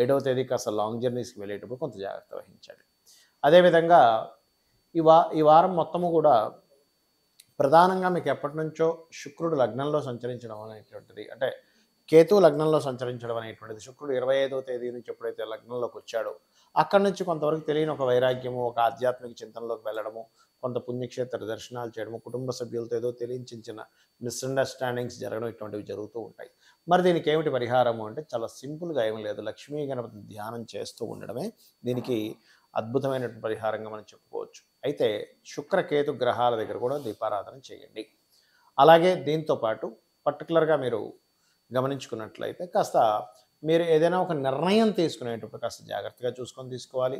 7వ తేదీ కాస్త లాంగ్ జర్నీస్కి వెళ్ళేటప్పుడు కొంత జాగ్రత్త వహించాలి. అదేవిధంగా ఈ వారం మొత్తము కూడా ప్రధానంగా మీకు ఎప్పటి నుంచో శుక్రుడు లగ్నంలో సంచరించడం అనేటువంటిది, అంటే కేతు లగ్నంలో సంచరించడం అనేటువంటిది, శుక్రుడు 25వ తేదీ నుంచి ఎప్పుడైతే లగ్నంలోకి వచ్చాడో అక్కడి నుంచి కొంతవరకు తెలియని ఒక వైరాగ్యము, ఒక ఆధ్యాత్మిక చింతనలోకి వెళ్ళడము, కొంత పుణ్యక్షేత్ర దర్శనాలు చేయడము, కుటుంబ సభ్యులతో ఏదో తెలియచిన మిస్అండర్స్టాండింగ్స్ జరగడం, ఇటువంటివి జరుగుతూ ఉంటాయి. మరి దీనికి ఏమిటి పరిహారము అంటే చాలా సింపుల్గా ఏం లేదు, లక్ష్మీ గణపతి ధ్యానం చేస్తూ ఉండడమే దీనికి అద్భుతమైనటువంటి పరిహారంగా మనం చెప్పుకోవచ్చు. అయితే శుక్రకేతు గ్రహాల దగ్గర కూడా దీపారాధన చేయండి. అలాగే దీంతోపాటు పర్టికులర్గా మీరు గమనించుకున్నట్లయితే కాస్త మీరు ఏదైనా ఒక నిర్ణయం తీసుకునేటప్పుడు కాస్త జాగ్రత్తగా చూసుకొని తీసుకోవాలి.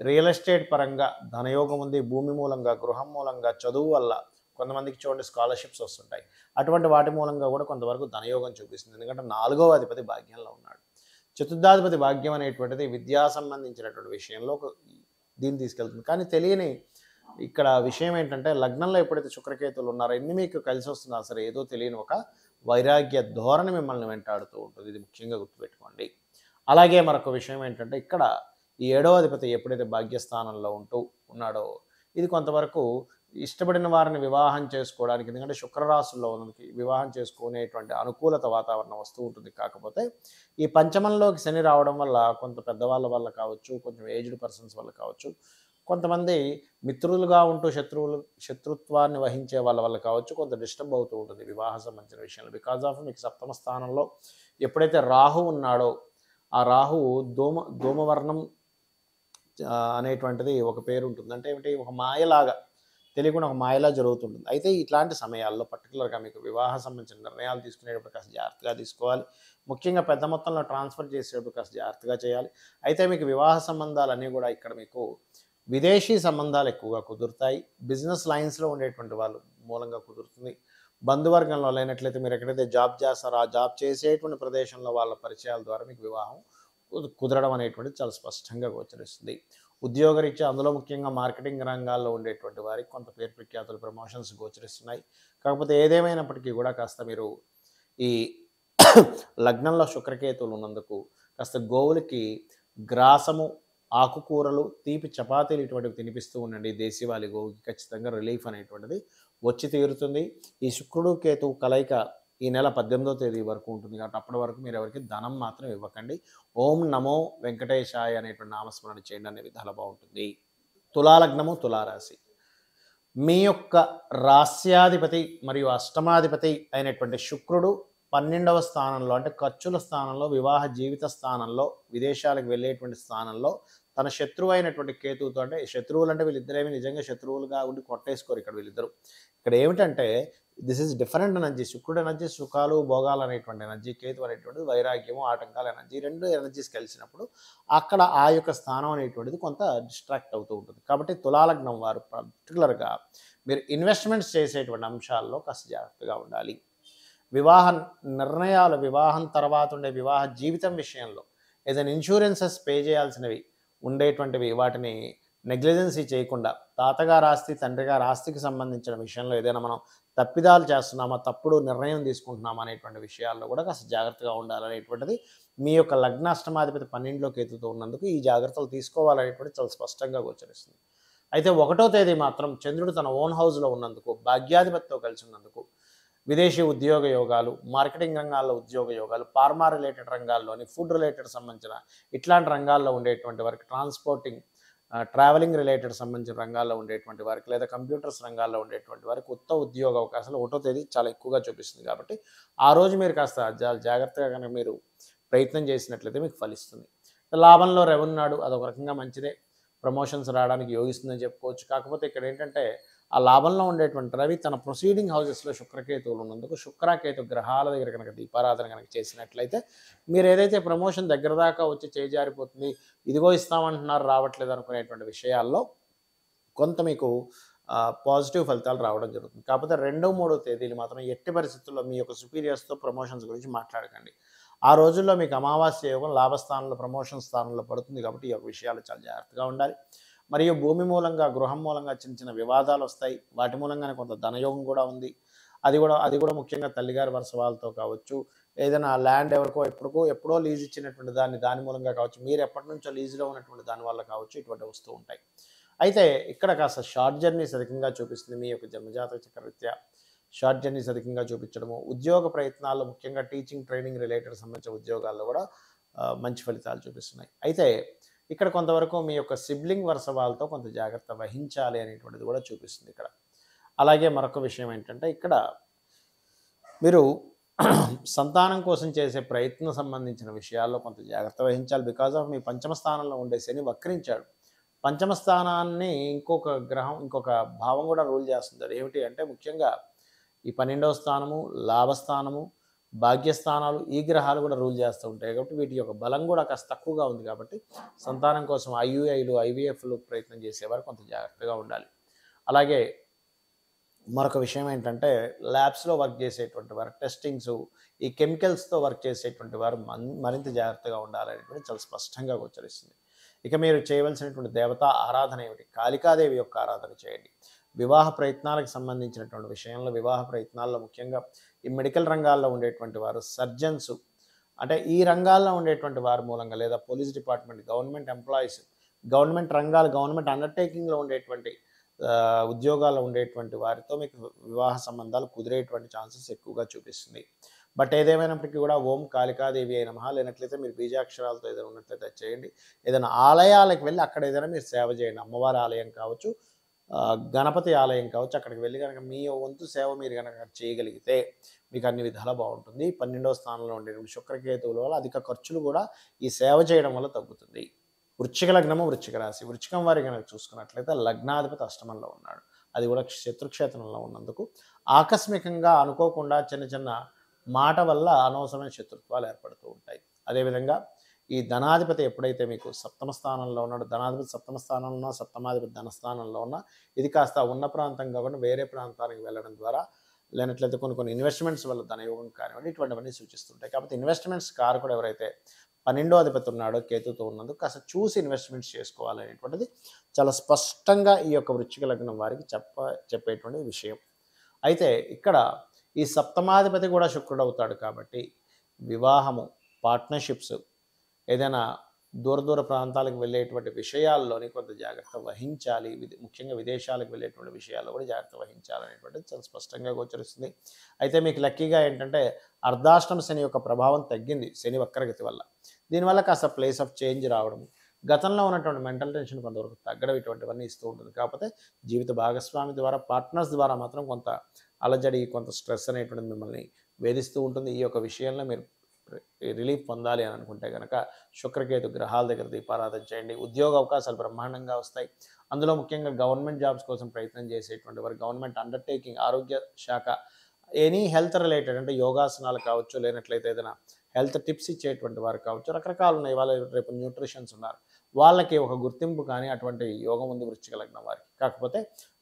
రియల్ ఎస్టేట్ పరంగా ధనయోగం ఉంది, భూమి మూలంగా, గృహం మూలంగా, చదువు వల్ల కొంతమందికి చూడండి స్కాలర్షిప్స్ వస్తుంటాయి, అటువంటి వాటి మూలంగా కూడా కొంతవరకు ధనయోగం చూపిస్తుంది. ఎందుకంటే 4వ అధిపతి భాగ్యంలో ఉన్నాడు. చతుర్థాధిపతి భాగ్యం అనేటువంటిది విద్యా సంబంధించినటువంటి విషయంలో దీన్ని తీసుకెళ్తుంది. కానీ తెలియని ఇక్కడ విషయం ఏంటంటే లగ్నంలో ఎప్పుడైతే శుక్రకేతువులు ఉన్నారో ఎన్ని మీకు కలిసి వస్తున్నా సరే ఏదో తెలియని ఒక వైరాగ్య ధోరణి మిమ్మల్ని వెంటాడుతూ ఉంటుంది. ఇది ముఖ్యంగా గుర్తుపెట్టుకోండి. అలాగే మరొక విషయం ఏంటంటే ఇక్కడ ఈ 7వ అధిపతి ఎప్పుడైతే భాగ్యస్థానంలో ఉన్నాడో ఇది కొంతవరకు ఇష్టపడిన వారిని వివాహం చేసుకోవడానికి, ఎందుకంటే శుక్రరాశుల్లో ఉన్నది వివాహం చేసుకునేటువంటి అనుకూలత వాతావరణం వస్తూ ఉంటుంది. కాకపోతే ఈ పంచమంలోకి శని రావడం వల్ల కొంత పెద్దవాళ్ళ వల్ల కావచ్చు, కొంచెం ఏజ్డ్ పర్సన్స్ వల్ల కావచ్చు, కొంతమంది మిత్రులుగా ఉంటూ శత్రుత్వాన్ని వహించే వాళ్ళ వల్ల కావచ్చు, కొంత డిస్టర్బ్ అవుతూ ఉంటుంది వివాహ సంబంధించిన విషయంలో. బికాజ్ ఆఫ్ మీకు సప్తమ స్థానంలో ఎప్పుడైతే రాహు ఉన్నాడో ఆ రాహువు ధూమవర్ణం అనేటువంటిది ఒక పేరు ఉంటుంది. అంటే ఏమిటి, ఒక మాయలాగా తెలియకుండా ఒక మాయలా జరుగుతుంటుంది. అయితే ఇట్లాంటి సమయాల్లో పర్టికులర్గా మీకు వివాహ సంబంధించిన నిర్ణయాలు తీసుకునేటప్పుడు కాస్త జాగ్రత్తగా తీసుకోవాలి. ముఖ్యంగా పెద్ద మొత్తంలో ట్రాన్స్ఫర్ చేసేటప్పుడు కాస్త జాగ్రత్తగా చేయాలి. అయితే మీకు వివాహ సంబంధాలన్నీ కూడా ఇక్కడ మీకు విదేశీ సంబంధాలు ఎక్కువగా కుదురుతాయి. బిజినెస్ లైన్స్లో ఉండేటువంటి వాళ్ళు మూలంగా కుదురుతుంది. బంధువర్గంలో లేనట్లయితే మీరు ఎక్కడైతే జాబ్ చేస్తారో ఆ జాబ్ చేసేటువంటి ప్రదేశంలో వాళ్ళ పరిచయాల ద్వారా మీకు వివాహం కుదరడం అనేటువంటిది చాలా స్పష్టంగా గోచరిస్తుంది. ఉద్యోగరీత్యా అందులో ముఖ్యంగా మార్కెటింగ్ రంగాల్లో ఉండేటువంటి వారికి కొంత పేరు ప్రఖ్యాతులు, ప్రమోషన్స్ గోచరిస్తున్నాయి. కాకపోతే ఏదేమైనప్పటికీ కూడా కాస్త మీరు ఈ లగ్నంలో శుక్రకేతువులు ఉన్నందుకు కాస్త గోవులకి గ్రాసము, ఆకుకూరలు, తీపి చపాతీలు ఇటువంటివి తినిపిస్తూ ఉండండి. దేశీవాలి గోవుకి ఖచ్చితంగా రిలీఫ్ అనేటువంటిది వచ్చి తీరుతుంది. ఈ శుక్రుడు కేతువు కలయిక ఈ నెల 18వ తేదీ వరకు ఉంటుంది కాబట్టి అప్పటి వరకు మీరు ఎవరికి ధనం మాత్రం ఇవ్వకండి. ఓం నమో వెంకటేశాయ అనేటువంటి నామస్మరణ చేయండి, అనే విధాలు బాగుంటుంది. తులాలగ్నము, తులారాశి. మీ యొక్క రాస్యాధిపతి మరియు అష్టమాధిపతి అయినటువంటి శుక్రుడు 12వ స్థానంలో, అంటే ఖర్చుల స్థానంలో, వివాహ జీవిత స్థానంలో, విదేశాలకు వెళ్ళేటువంటి స్థానంలో తన శత్రువు అయినటువంటి కేతువుతో, అంటే శత్రువులు అంటే వీళ్ళిద్దరేమి నిజంగా శత్రువులుగా ఉండి కొట్టేసుకోరు ఇక్కడ వీళ్ళిద్దరు. ఇక్కడ ఏమిటంటే దిస్ ఈజ్ డిఫరెంట్ ఎనర్జీ. శుక్రుడు ఎనర్జీ సుఖాలు, భోగాలు అనేటువంటి ఎనర్జీ, కేతు అనేటువంటిది వైరాగ్యము, ఆటంకాల ఎనర్జీ. రెండు ఎనర్జీస్ కలిసినప్పుడు అక్కడ ఆ యొక్క స్థానం అనేటువంటిది కొంత డిస్ట్రాక్ట్ అవుతూ ఉంటుంది. కాబట్టి తులాలగ్నం వారు పర్టికులర్గా మీరు ఇన్వెస్ట్మెంట్స్ చేసేటువంటి అంశాల్లో కాస్త జాగ్రత్తగా ఉండాలి. వివాహ నిర్ణయాలు, వివాహం తర్వాత ఉండే వివాహ జీవితం విషయంలో ఏదైనా ఇన్సూరెన్సెస్ పే చేయాల్సినవి ఉండేటువంటివి వాటిని నెగ్లిజెన్సీ చేయకుండా, తాతగారు ఆస్తి, తండ్రి గారి ఆస్తికి సంబంధించిన విషయంలో ఏదైనా మనం తప్పిదాలు చేస్తున్నామా, తప్పుడు నిర్ణయం తీసుకుంటున్నామా అనేటువంటి విషయాల్లో కూడా కాస్త జాగ్రత్తగా ఉండాలనేటువంటిది మీ యొక్క లగ్నాష్టమాధిపతి 12లో కేతుతో ఉన్నందుకు ఈ జాగ్రత్తలు తీసుకోవాలనేటువంటి చాలా స్పష్టంగా గోచరిస్తుంది. అయితే 1వ తేదీ మాత్రం చంద్రుడు తన ఓన్ హౌస్లో ఉన్నందుకు, భాగ్యాధిపతితో కలిసి ఉన్నందుకు విదేశీ ఉద్యోగ యోగాలు, మార్కెటింగ్ రంగాల్లో ఉద్యోగ యోగాలు, ఫార్మా రిలేటెడ్ రంగాల్లోని, ఫుడ్ రిలేటెడ్ సంబంధించిన ఇట్లాంటి రంగాల్లో ఉండేటువంటి వారికి, ట్రాన్స్పోర్టింగ్, ట్రావెలింగ్ రిలేటెడ్ సంబంధించిన రంగాల్లో ఉండేటువంటి వారికి, లేదా కంప్యూటర్స్ రంగాల్లో ఉండేటువంటి వారికి కొత్త ఉద్యోగ అవకాశాలు 1వ తేదీ చాలా ఎక్కువగా చూపిస్తుంది. కాబట్టి ఆ రోజు మీరు కాస్త జాగ్రత్తగా కనుక మీరు ప్రయత్నం చేసినట్లయితే మీకు ఫలిస్తుంది. లాభంలో రవి ఉన్నాడు, అదొక రకంగా మంచిదే, ప్రమోషన్స్ రావడానికి యోగిస్తుందని చెప్పుకోవచ్చు. కాకపోతే ఇక్కడ ఏంటంటే ఆ లాభంలో ఉండేటువంటి రవి తన ప్రొసీడింగ్ హౌసెస్లో శుక్రకేతువులు ఉన్నందుకు శుక్రకేతు గ్రహాల దగ్గర కనుక దీపారాధన కనుక చేసినట్లయితే మీరు ఏదైతే ప్రమోషన్ దగ్గర దాకా వచ్చి చేజారిపోతుంది, ఇదిగో ఇస్తామంటున్నారు రావట్లేదు అనుకునేటువంటి విషయాల్లో కొంత మీకు పాజిటివ్ ఫలితాలు రావడం జరుగుతుంది. కాకపోతే 2, 3 తేదీలు మాత్రం ఎట్టి పరిస్థితుల్లో మీ యొక్క సుపీరియర్స్తో ప్రమోషన్స్ గురించి మాట్లాడకండి. ఆ రోజుల్లో మీకు అమావాస్య యోగం లాభస్థానంలో, ప్రమోషన్ స్థానంలో పడుతుంది. కాబట్టి ఈ యొక్క విషయాలు చాలా జాగ్రత్తగా ఉండాలి. మరియు భూమి మూలంగా, గృహం మూలంగా చిన్న చిన్న వివాదాలు వస్తాయి. వాటి మూలంగానే కొంత ధనయోగం కూడా ఉంది. అది కూడా ముఖ్యంగా తల్లిగారి వరుస వాళ్ళతో కావచ్చు, ఏదైనా ల్యాండ్ ఎప్పుడో లీజ్ ఇచ్చినటువంటి దాని మూలంగా కావచ్చు, మీరు ఎప్పటి నుంచో లీజులో ఉన్నటువంటి దాని వల్ల కావచ్చు, ఇటువంటి వస్తూ ఉంటాయి. అయితే ఇక్కడ కాస్త షార్ట్ జర్నీస్ అధికంగా చూపిస్తుంది. మీ యొక్క జన్మజాతక చక్రరీత్యా షార్ట్ జర్నీస్ అధికంగా చూపించడము, ఉద్యోగ ప్రయత్నాల్లో ముఖ్యంగా టీచింగ్, ట్రైనింగ్ రిలేటెడ్ సంబంధించిన ఉద్యోగాల్లో కూడా మంచి ఫలితాలు చూపిస్తున్నాయి. అయితే ఇక్కడ కొంతవరకు మీ యొక్క సిబ్లింగ్ వరుస వాళ్ళతో కొంత జాగ్రత్త వహించాలి అనేటువంటిది కూడా చూపిస్తుంది ఇక్కడ. అలాగే మరొక విషయం ఏంటంటే ఇక్కడ మీరు సంతానం కోసం చేసే ప్రయత్నం సంబంధించిన విషయాల్లో కొంత జాగ్రత్త వహించాలి. బికాజ్ ఆఫ్ మీ పంచమ స్థానంలో ఉండే శని వక్రించాడు. పంచమ స్థానాన్ని ఇంకొక గ్రహం, ఇంకొక భావం కూడా రూల్ చేస్తుంది. అది ఏమిటి అంటే ముఖ్యంగా ఈ 12వ స్థానము, లాభస్థానము, భాగ్యస్థానాలు, ఈ గ్రహాలు కూడా రూల్ చేస్తూ ఉంటాయి. కాబట్టి వీటి యొక్క బలం కూడా కాస్త తక్కువగా ఉంది. కాబట్టి సంతానం కోసం ఐయుఐలు, ఐవీఎఫ్లు ప్రయత్నం చేసేవారు కొంత జాగ్రత్తగా ఉండాలి. అలాగే మరొక విషయం ఏంటంటే ల్యాబ్స్లో వర్క్ చేసేటువంటి వారు, టెస్టింగ్స్, ఈ కెమికల్స్తో వర్క్ చేసేటువంటి వారు మరింత జాగ్రత్తగా ఉండాలనేటువంటి చాలా స్పష్టంగా గోచరిస్తుంది. ఇక మీరు చేయవలసినటువంటి దేవతా ఆరాధన ఏమిటి? కాళికాదేవి యొక్క ఆరాధన చేయండి. వివాహ ప్రయత్నాలకు సంబంధించినటువంటి విషయంలో, వివాహ ప్రయత్నాల్లో ముఖ్యంగా ఈ మెడికల్ రంగాల్లో ఉండేటువంటి వారు, సర్జన్స్, అంటే ఈ రంగాల్లో ఉండేటువంటి వారి మూలంగా, లేదా police department, government employees, government రంగాలు, గవర్నమెంట్ అండర్టేకింగ్లో ఉండేటువంటి ఉద్యోగాల్లో ఉండేటువంటి వారితో మీకు వివాహ సంబంధాలు కుదిరేటువంటి ఛాన్సెస్ ఎక్కువగా చూపిస్తుంది. బట్ ఏదేమైనప్పటికీ కూడా ఓం కాళికాదేవి అయిన నమః, లేనట్లయితే మీరు బీజాక్షరాలతో ఏదైనా ఉన్నట్లయితే చేయండి. ఏదైనా ఆలయాలకు వెళ్ళి అక్కడ ఏదైనా మీరు సేవ చేయండి. అమ్మవారి ఆలయం కావచ్చు, గణపతి ఆలయం కావచ్చు, అక్కడికి వెళ్ళి కనుక మీ వంతు సేవ మీరు కనుక చేయగలిగితే మీకు అన్ని విధాలా బాగుంటుంది. 12వ స్థానంలో ఉండేటువంటి శుక్రకేతువుల వల్ల అధిక ఖర్చులు కూడా ఈ సేవ చేయడం వల్ల తగ్గుతుంది. వృశ్చిక లగ్నము, వృశ్చిక రాశి. వృశ్చికం వారి కనుక చూసుకున్నట్లయితే లగ్నాధిపతి అష్టమంలో ఉన్నాడు. అది కూడా శత్రుక్షేత్రంలో ఉన్నందుకు ఆకస్మికంగా అనుకోకుండా చిన్న చిన్న మాట వల్ల అనవసరమైన శత్రుత్వాలు ఏర్పడుతూ ఉంటాయి. అదేవిధంగా ఈ ధనాధిపతి ఎప్పుడైతే మీకు సప్తమ స్థానంలో ఉన్నాడో, ధనాధిపతి సప్తమ స్థానంలో ఉన్న, సప్తమాధిపతి ధనస్థానంలో ఉన్న, ఇది కాస్త ఉన్న ప్రాంతం కాకుండా వేరే ప్రాంతానికి వెళ్ళడం ద్వారా, లేనట్లయితే కొన్ని ఇన్వెస్ట్మెంట్స్ వల్ల ధనయోగం కానివ్వండి, ఇటువంటివన్నీ సూచిస్తుంటాయి. కాబట్టి ఇన్వెస్ట్మెంట్స్ కారకుడు ఎవరైతే 12వ అధిపతి ఉన్నాడో కేతుతో ఉన్నందుకు కాస్త చూసి ఇన్వెస్ట్మెంట్స్ చేసుకోవాలనేటువంటిది చాలా స్పష్టంగా ఈ యొక్క వృశ్చిక లగ్నం వారికి చెప్పేటువంటి విషయం. అయితే ఇక్కడ ఈ సప్తమాధిపతి కూడా శుక్రుడు అవుతాడు కాబట్టి వివాహము, పార్ట్నర్షిప్స్, ఏదైనా దూర ప్రాంతాలకు వెళ్ళేటువంటి విషయాల్లోని కొంత జాగ్రత్త వహించాలి. ముఖ్యంగా విదేశాలకు వెళ్ళేటువంటి విషయాల్లో కూడా జాగ్రత్త వహించాలనేటువంటిది చాలా స్పష్టంగా గోచరిస్తుంది. అయితే మీకు లక్కీగా ఏంటంటే అర్ధాష్టమ శని యొక్క ప్రభావం తగ్గింది శని వక్రగతి వల్ల. దీనివల్ల కాస్త ప్లేస్ ఆఫ్ చేంజ్ రావడం, గతంలో ఉన్నటువంటి మెంటల్ టెన్షన్ కొంతవరకు తగ్గడం, ఇటువంటివన్నీ ఇస్తూ ఉంటుంది. కాకపోతే జీవిత భాగస్వామి ద్వారా, పార్ట్నర్స్ ద్వారా మాత్రం కొంత అలజడి, కొంత స్ట్రెస్ అనేటువంటిది మిమ్మల్ని వేధిస్తూ ఉంటుంది. ఈ యొక్క విషయంలో మీరు రిలీఫ్ పొందాలి అని అనుకుంటే కనుక శుక్రకేతు గ్రహాల దగ్గర దీపారాధన చేయండి. ఉద్యోగ అవకాశాలు బ్రహ్మాండంగా వస్తాయి. అందులో ముఖ్యంగా గవర్నమెంట్ జాబ్స్ కోసం ప్రయత్నం చేసేటువంటి వారు, గవర్నమెంట్ అండర్టేకింగ్, ఆరోగ్య శాఖ, ఎనీ హెల్త్ రిలేటెడ్, అంటే యోగాసనాలు కావచ్చు, లేనట్లయితే ఏదైనా హెల్త్ టిప్స్ ఇచ్చేటువంటి వారు కావచ్చు, రకరకాలు ఉన్నాయి. వాళ్ళ రేపు న్యూట్రిషన్స్ ఉన్నారు, వాళ్ళకి ఒక గుర్తింపు కానీ అటువంటి యోగం ఉంది వృశ్చిక లగ్నం వారికి. కాకపోతే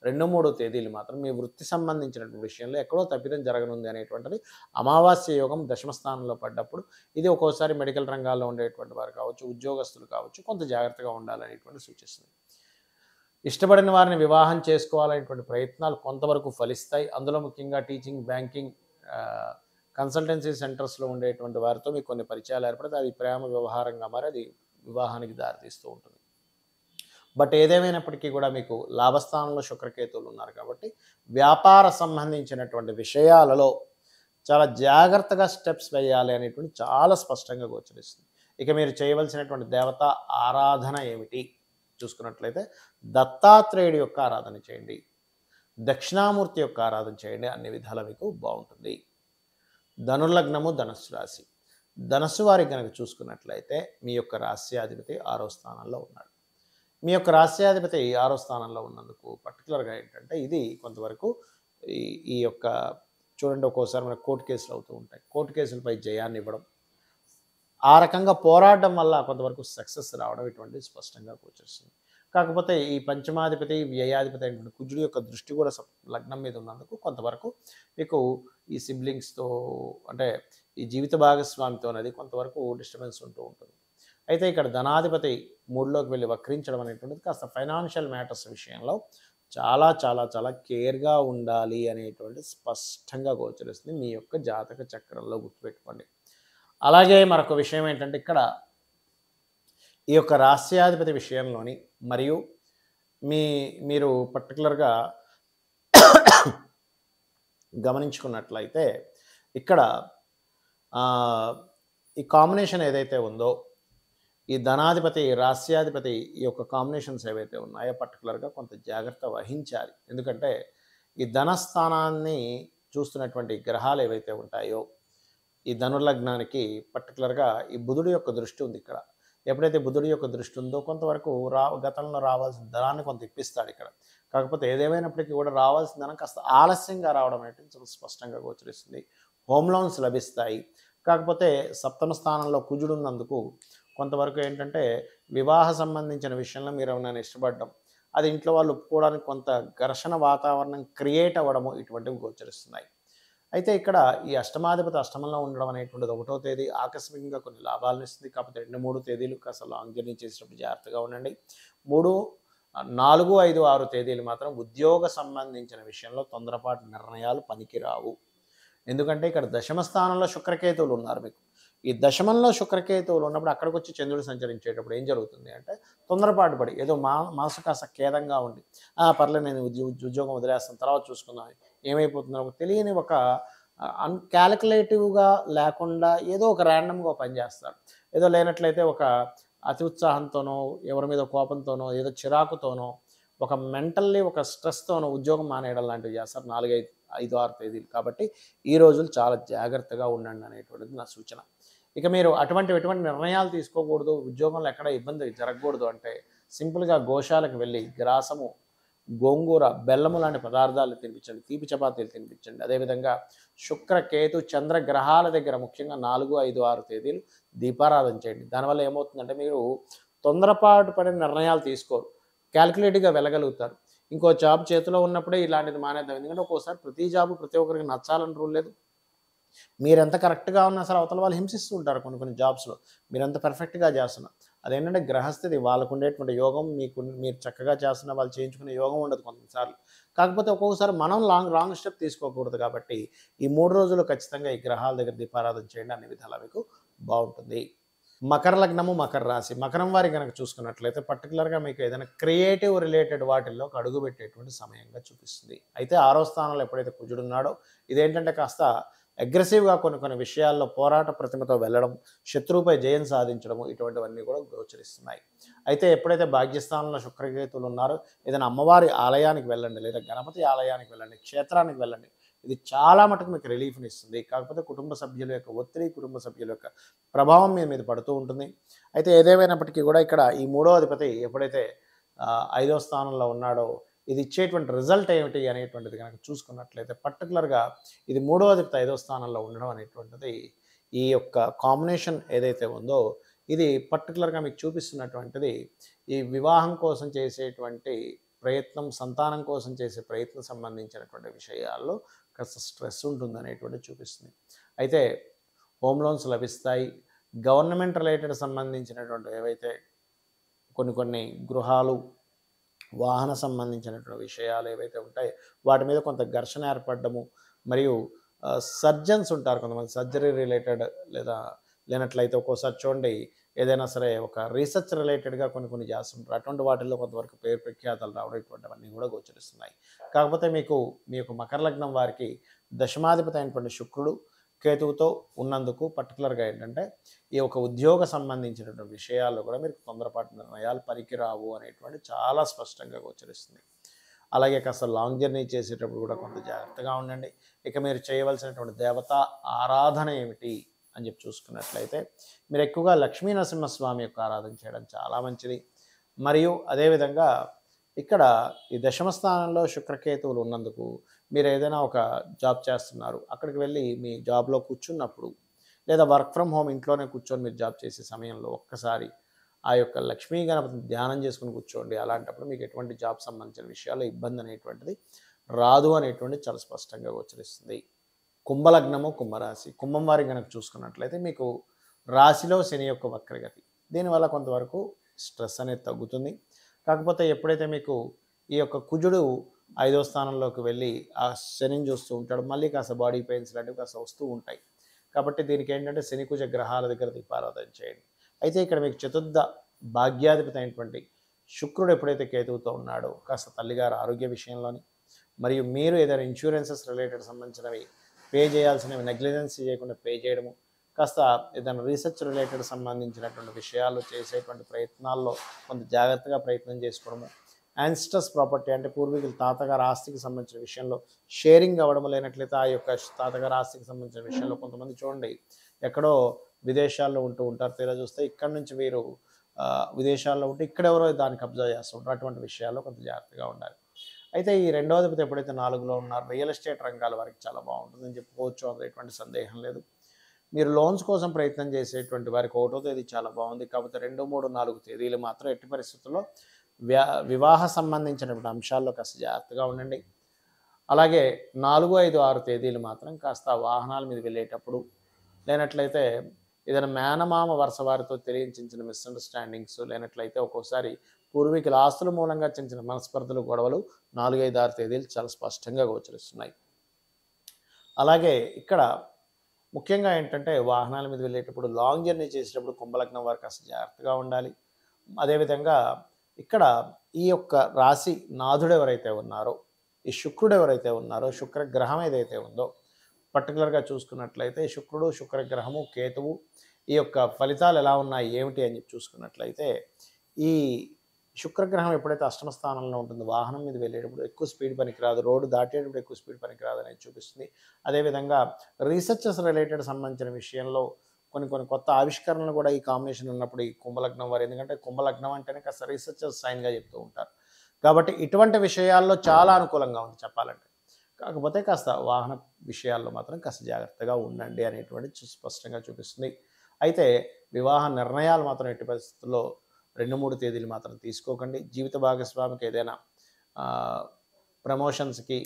2-3 తేదీలు మాత్రం మీ వృత్తి సంబంధించినటువంటి విషయంలో ఎక్కడో తప్పిదం జరగనుంది అనేటువంటిది అమావాస్య యోగం దశమ స్థానంలో పడ్డప్పుడు, ఇది ఒక్కోసారి మెడికల్ రంగాల్లో ఉండేటువంటి వారు కావచ్చు, ఉద్యోగస్తులు కావచ్చు, కొంత జాగ్రత్తగా ఉండాలనేటువంటి సూచిస్తుంది. ఇష్టపడిన వారిని వివాహం చేసుకోవాలనేటువంటి ప్రయత్నాలు కొంతవరకు ఫలిస్తాయి. అందులో ముఖ్యంగా టీచింగ్, బ్యాంకింగ్, కన్సల్టెన్సీ సెంటర్స్లో ఉండేటువంటి వారితో మీకు కొన్ని పరిచయాలు ఏర్పడితే అది ప్రేమ వ్యవహారంగా మారి అది వివాహానికి దారితీస్తూ ఉంటుంది. బట్ ఏదేమైనప్పటికీ కూడా మీకు లాభస్థానంలో శుక్రకేతువులు ఉన్నారు కాబట్టి వ్యాపార సంబంధించినటువంటి విషయాలలో చాలా జాగ్రత్తగా స్టెప్స్ వేయాలి అనేటువంటి చాలా స్పష్టంగా గోచరిస్తుంది. ఇక మీరు చేయవలసినటువంటి దేవత ఆరాధన ఏమిటి చూసుకున్నట్లయితే దత్తాత్రేయుడి యొక్క ఆరాధన చేయండి, దక్షిణామూర్తి యొక్క ఆరాధన చేయండి. అన్ని విధాలా మీకు బాగుంటుంది. ధనుర్లగ్నము, ధనస్సు రాశి. ధనస్సు వారికి కనుక చూసుకున్నట్లయితే మీ యొక్క రాశ్యాధిపతి 6వ స్థానంలో ఉన్నాడు. మీ యొక్క రాశ్యాధిపతి 6వ స్థానంలో ఉన్నందుకు పర్టికులర్గా ఏంటంటే ఇది కొంతవరకు ఈ యొక్క చూడండి, ఒక్కోసారి మనకు కోర్టు కేసులు అవుతూ ఉంటాయి. కోర్టు కేసులపై జయాన్ని ఇవ్వడం, ఆ రకంగా పోరాడడం వల్ల కొంతవరకు సక్సెస్ రావడం, ఇటువంటిది స్పష్టంగా గోచరిస్తుంది. కాకపోతే ఈ పంచమాధిపతి, వ్యయాధిపతి అయినటువంటి కుజుడు యొక్క దృష్టి కూడా లగ్నం మీద ఉన్నందుకు కొంతవరకు మీకు ఈ సిబ్లింగ్స్తో, అంటే ఈ జీవిత భాగస్వామితో అనేది కొంతవరకు డిస్టర్బెన్స్ ఉంటూ ఉంటుంది. అయితే ఇక్కడ ధనాధిపతి 3లోకి వెళ్ళి వక్రించడం అనేటువంటిది కాస్త ఫైనాన్షియల్ మ్యాటర్స్ విషయంలో చాలా చాలా చాలా కేర్గా ఉండాలి అనేటువంటి స్పష్టంగా గోచరిస్తుంది. మీ యొక్క జాతక చక్రంలో గుర్తుపెట్టుకోండి. అలాగే మరొక విషయం ఏంటంటే ఇక్కడ ఈ యొక్క రాశ్యాధిపతి విషయంలోని మరియు మీరు పర్టికులర్గా గమనించుకున్నట్లయితే ఇక్కడ ఈ కాంబినేషన్ ఏదైతే ఉందో, ఈ ధనాధిపతి, రాస్యాధిపతి, ఈ యొక్క కాంబినేషన్స్ ఏవైతే ఉన్నాయో పర్టికులర్గా కొంత జాగ్రత్త వహించాలి. ఎందుకంటే ఈ ధనస్థానాన్ని చూస్తున్నటువంటి గ్రహాలు ఏవైతే ఉంటాయో, ఈ ధనుర్లగ్నానికి పర్టికులర్గా ఈ బుధుడి యొక్క దృష్టి ఉంది ఇక్కడ. ఎప్పుడైతే బుధుడి యొక్క దృష్టి ఉందో కొంతవరకు గతంలో రావాల్సిన ధనాన్ని కొంత ఇప్పిస్తాడు ఇక్కడ. కాకపోతే ఏదేమైనప్పటికీ కూడా రావాల్సిన ధనం కాస్త ఆలస్యంగా రావడం అనేది చాలా స్పష్టంగా గోచరిస్తుంది. హోమ్ లోన్స్ లభిస్తాయి. కాకపోతే సప్తమ స్థానంలో కుజుడు ఉన్నందుకు కొంతవరకు ఏంటంటే వివాహ సంబంధించిన విషయంలో మీరు ఏమైనా ఇష్టపడడం, అది ఇంట్లో వాళ్ళు ఒప్పుకోవడానికి కొంత ఘర్షణ వాతావరణం క్రియేట్ అవ్వడము, ఇటువంటివి గోచరిస్తున్నాయి. అయితే ఇక్కడ ఈ అష్టమాధిపతి అష్టమంలో ఉండడం అనేటువంటిది 1వ తేదీ ఆకస్మికంగా కొన్ని లాభాలను ఇస్తుంది. కాకపోతే 2, 3 తేదీలు కాస్త లాంగ్ జర్నీ చేసేటప్పుడు జాగ్రత్తగా ఉండండి. 3, 4, 5, 6 తేదీలు మాత్రం ఉద్యోగ సంబంధించిన విషయంలో తొందరపాటు నిర్ణయాలు పనికిరావు. ఎందుకంటే ఇక్కడ దశమ స్థానంలో శుక్రకేతువులు ఉన్నారు మీకు. ఈ దశమంలో శుక్రకేతువులు ఉన్నప్పుడు అక్కడికొచ్చి చంద్రుడు సంచరించేటప్పుడు ఏం జరుగుతుంది అంటే తొందరపాటు పడి ఏదో మనసు కాస్త ఖేదంగా ఉండి పర్లేదు నేను ఉద్యోగం వదిలేస్తాను తర్వాత చూసుకుందాం ఏమైపోతుందో తెలియని ఒక అన్కాలిక్యులేటివ్గా లేకుండా ఏదో ఒక ర్యాండమ్గా పని చేస్తారు. ఏదో లేనట్లయితే ఒక అతి ఉత్సాహంతోనో ఎవరి మీద కోపంతోనో ఏదో చిరాకుతోనో ఒక మెంటల్లీ ఒక స్ట్రెస్తోనో ఉద్యోగం మానేయడం లాంటివి చేస్తారు 4, 5, 6 తేదీలు. కాబట్టి ఈ రోజులు చాలా జాగ్రత్తగా ఉండండి అనేటువంటిది నా సూచన. ఇక మీరు ఎటువంటి నిర్ణయాలు తీసుకోకూడదు, ఉద్యోగంలో ఎక్కడ ఇబ్బంది జరగకూడదు అంటే సింపుల్గా గోశాలకు వెళ్ళి గ్రాసము, గోంగూర, బెల్లము లాంటి పదార్థాలు తినిపించండి, తీపి చపాతీలు తినిపించండి. అదేవిధంగా శుక్ర, కేతు, చంద్ర గ్రహాల దగ్గర ముఖ్యంగా 4, 5, 6 తేదీలు దీపారాధన చేయండి. దానివల్ల ఏమవుతుందంటే మీరు తొందరపాటు పడిన నిర్ణయాలు తీసుకోరు, క్యాల్కులేటివ్గా వెళ్ళగలుగుతారు. ఇంకో జాబ్ చేతిలో ఉన్నప్పుడే ఇలాంటిది మానేద్దాం. ఎందుకంటే ఒక్కోసారి ప్రతి జాబు ప్రతి ఒక్కరికి నచ్చాలని రూల్ లేదు. మీరెంత కరెక్ట్గా ఉన్నా సరే అవతల వాళ్ళు హింసిస్తూ ఉంటారు కొన్ని జాబ్స్లో. మీరెంత పర్ఫెక్ట్గా చేస్తున్నారు అదేంటంటే గ్రహస్థితి వాళ్ళకు ఉండేటువంటి యోగం మీరు చక్కగా చేస్తున్న వాళ్ళు చేయించుకునే యోగం ఉండదు కొన్నిసార్లు. కాకపోతే ఒక్కొక్కసారి మనం రాంగ్ స్టెప్ తీసుకోకూడదు. కాబట్టి ఈ 3 రోజులు ఖచ్చితంగా ఈ గ్రహాల దగ్గర దీపారాధన చేయండి, అన్ని విధాలా మీకు బాగుంటుంది. మకర లగ్నము, మకర రాశి. మకరం వారి కనుక చూసుకున్నట్లయితే పర్టికులర్గా మీకు ఏదైనా క్రియేటివ్ రిలేటెడ్ వాటిల్లో అడుగు పెట్టేటువంటి సమయంగా చూపిస్తుంది. అయితే 6వ స్థానంలో ఎప్పుడైతే కుజుడున్నాడో ఇదేంటంటే కాస్త అగ్రెసివ్గా కొన్ని విషయాల్లో పోరాట ప్రతిమతో వెళ్ళడం, శత్రువుపై జయం సాధించడము ఇటువంటివన్నీ కూడా గోచరిస్తున్నాయి. అయితే ఎప్పుడైతే భాగ్యస్థానంలో శుక్రకేతువులు ఉన్నారో ఏదైనా అమ్మవారి ఆలయానికి వెళ్ళండి, లేదా గణపతి ఆలయానికి వెళ్ళండి, క్షేత్రానికి వెళ్ళండి. ఇది చాలా మటుకు మీకు రిలీఫ్ని ఇస్తుంది. కాకపోతే కుటుంబ సభ్యుల యొక్క ఒత్తిడి, కుటుంబ సభ్యుల యొక్క ప్రభావం మీ మీద పడుతూ ఉంటుంది. అయితే ఏదేమైనప్పటికీ కూడా ఇక్కడ ఈ 3వ అధిపతి ఎప్పుడైతే 5వ స్థానంలో ఉన్నాడో ఇది ఇచ్చేటువంటి రిజల్ట్ ఏమిటి అనేటువంటిది కనుక చూసుకున్నట్లయితే పర్టికులర్గా ఇది 3వ అధిపతి 5వ స్థానంలో ఉండడం అనేటువంటిది ఈ యొక్క కాంబినేషన్ ఏదైతే ఉందో ఇది పర్టికులర్గా మీకు చూపిస్తున్నటువంటిది ఈ వివాహం కోసం చేసేటువంటి ప్రయత్నం, సంతానం కోసం చేసే ప్రయత్నం సంబంధించినటువంటి విషయాల్లో కాస్త స్ట్రెస్ ఉంటుందనేటువంటిది చూపిస్తుంది. అయితే హోమ్ లోన్స్ లభిస్తాయి. గవర్నమెంట్ రిలేటెడ్ సంబంధించినటువంటి ఏవైతే కొన్ని గృహాలు, వాహన సంబంధించినటువంటి విషయాలు ఏవైతే ఉంటాయో వాటి మీద కొంత ఘర్షణ ఏర్పడము, మరియు సర్జన్స్ ఉంటారు కొంతమంది సర్జరీ రిలేటెడ్, లేదా లేనట్లయితే ఒక్కోసారి చూడండి ఏదైనా సరే ఒక రీసెర్చ్ రిలేటెడ్గా కొన్ని చేస్తుంటారు. అటువంటి వాటిల్లో కొంతవరకు పేరు ప్రఖ్యాతలు రావడం ఇటువంటివన్నీ కూడా గోచరిస్తున్నాయి. కాకపోతే మీ యొక్క మకర లగ్నం వారికి దశమాధిపతి అయినటువంటి శుక్రుడు కేతువుతో ఉన్నందుకు పర్టికులర్గా ఏంటంటే ఈ యొక్క ఉద్యోగ సంబంధించినటువంటి విషయాల్లో కూడా మీరు తొందరపాటు నిర్ణయాలు పనికిరావు అనేటువంటి చాలా స్పష్టంగా గోచరిస్తుంది. అలాగే కాస్త లాంగ్ జర్నీ చేసేటప్పుడు కూడా కొంత జాగ్రత్తగా ఉండండి. ఇక మీరు చేయవలసినటువంటి దేవతా ఆరాధన ఏమిటి అని చెప్పి చూసుకున్నట్లయితే మీరు ఎక్కువగా లక్ష్మీ నరసింహస్వామి యొక్క ఆరాధన చేయడం చాలా మంచిది. మరియు అదేవిధంగా ఇక్కడ ఈ దశమ స్థానంలో శుక్రకేతువులు ఉన్నందుకు మీరు ఏదైనా ఒక జాబ్ చేస్తున్నారు, అక్కడికి వెళ్ళి మీ జాబ్లో కూర్చున్నప్పుడు లేదా వర్క్ ఫ్రమ్ హోమ్ ఇంట్లోనే కూర్చొని మీరు జాబ్ చేసే సమయంలో ఒక్కసారి ఆ యొక్క లక్ష్మీ గణపతిని ధ్యానం చేసుకుని కూర్చోండి. అలాంటప్పుడు మీకు ఎటువంటి జాబ్ సంబంధించిన విషయాల్లో ఇబ్బంది అనేటువంటిది రాదు అనేటువంటిది చాలా స్పష్టంగా గోచరిస్తుంది. కుంభలగ్నము, కుంభరాశి. కుంభం వారి కనుక చూసుకున్నట్లయితే మీకు రాశిలో శని యొక్క వక్రగతి, దీనివల్ల కొంతవరకు స్ట్రెస్ అనేది తగ్గుతుంది. కాకపోతే ఎప్పుడైతే మీకు ఈ యొక్క కుజుడు 5వ స్థానంలోకి వెళ్ళి ఆ శనిని చూస్తూ ఉంటాడు, మళ్ళీ కాస్త బాడీ పెయిన్స్ లాంటివి కాస్త వస్తూ ఉంటాయి. కాబట్టి దీనికి ఏంటంటే శని కుజ గ్రహాల దగ్గర దీపారాధన చేయండి. అయితే ఇక్కడ మీకు చతుర్థ భాగ్యాధిపతి అయినటువంటి శుక్రుడు ఎప్పుడైతే కేతువుతో ఉన్నాడో కాస్త తల్లిగారు ఆరోగ్య విషయంలోని, మరియు మీరు ఏదైనా ఇన్సూరెన్సెస్ రిలేటెడ్ సంబంధించినవి పే చేయాల్సినవి నెగ్లిజెన్సీ చేయకుండా పే చేయడము, కాస్త ఏదైనా రీసెర్చ్ రిలేటెడ్ సంబంధించినటువంటి విషయాలు చేసేటువంటి ప్రయత్నాల్లో కొంత జాగ్రత్తగా ప్రయత్నం చేసుకోవడము, యాన్స్టర్స్ ప్రాపర్టీ అంటే పూర్వీకుల తాతగారు ఆస్తికి సంబంధించిన విషయంలో షేరింగ్ అవ్వడం, లేనట్లయితే ఆ యొక్క తాతగారు ఆస్తికి సంబంధించిన విషయంలో కొంతమంది చూడండి ఎక్కడో విదేశాల్లో ఉంటూ ఉంటారు, తీరా చూస్తే ఇక్కడ నుంచి వీరు విదేశాల్లో ఉంటే ఇక్కడెవరో దాన్ని కబ్జా చేస్తుంటారు. అటువంటి విషయాల్లో కొంత జాగ్రత్తగా ఉండాలి. అయితే ఈ 2వ అధిపతి ఎప్పుడైతే 4లో ఉన్నారు రియల్ ఎస్టేట్ రంగాల వారికి చాలా బాగుంటుందని చెప్పుకోవచ్చు, అందులో ఎటువంటి సందేహం లేదు. మీరు లోన్స్ కోసం ప్రయత్నం చేసేటువంటి వారికి 1వ తేదీ చాలా బాగుంది. కాకపోతే 2, 3, 4 తేదీలు మాత్రం ఎట్టి పరిస్థితుల్లో వివాహ సంబంధించినటువంటి అంశాల్లో కాస్త జాగ్రత్తగా ఉండండి. అలాగే 4, 5, 6 తేదీలు మాత్రం కాస్త వాహనాల మీద వెళ్ళేటప్పుడు లేనట్లయితే ఏదైనా మేనమామ వరుస వారితో తెలియచించిన మిస్అండర్స్టాండింగ్స్ లేనట్లయితే ఒక్కోసారి పూర్వీకుల ఆస్తుల మూలంగా చిన్న చిన్న మనస్పర్ధలు గొడవలు 4, 5, 6 తేదీలు చాలా స్పష్టంగా గోచరిస్తున్నాయి. అలాగే ఇక్కడ ముఖ్యంగా ఏంటంటే వాహనాల మీద వెళ్ళేటప్పుడు లాంగ్ జర్నీ చేసేటప్పుడు కుంభలగ్నం వారు కాస్త జాగ్రత్తగా ఉండాలి. అదేవిధంగా ఇక్కడ ఈ యొక్క రాశి నాథుడు ఎవరైతే ఉన్నారో, ఈ శుక్రుడు ఎవరైతే ఉన్నారో, శుక్రగ్రహం ఏదైతే ఉందో పర్టికులర్గా చూసుకున్నట్లయితే శుక్రగ్రహము కేతువు ఈ యొక్క ఫలితాలు ఎలా ఉన్నాయి ఏమిటి అని చెప్పి చూసుకున్నట్లయితే ఈ శుక్రగ్రహం ఎప్పుడైతే అష్టమ స్థానంలో ఉంటుందో వాహనం మీద వెళ్ళేటప్పుడు ఎక్కువ స్పీడ్ పనికిరాదు, రోడ్డు దాటేటప్పుడు ఎక్కువ స్పీడ్ పనికిరాదు అనేది చూపిస్తుంది. అదేవిధంగా రీసెర్చెస్ రిలేటెడ్ సంబంధించిన విషయంలో కొన్ని కొత్త ఆవిష్కరణలు కూడా ఈ కాంబినేషన్ ఉన్నప్పుడు ఈ కుంభలగ్నం వారు, ఎందుకంటే కుంభలగ్నం అంటేనే కాస్త రీసెర్చెస్ సైన్గా చెప్తూ ఉంటారు కాబట్టి ఇటువంటి విషయాల్లో చాలా అనుకూలంగా ఉంది చెప్పాలంటే. కాకపోతే కాస్త వాహన విషయాల్లో మాత్రం కాస్త జాగ్రత్తగా ఉండండి అనేటువంటి స్పష్టంగా చూపిస్తుంది. అయితే వివాహ నిర్ణయాలు మాత్రం ఎట్టి పరిస్థితుల్లో 2, 3 తేదీలు మాత్రం తీసుకోకండి. జీవిత భాగస్వామికి ఏదైనా ప్రమోషన్స్కి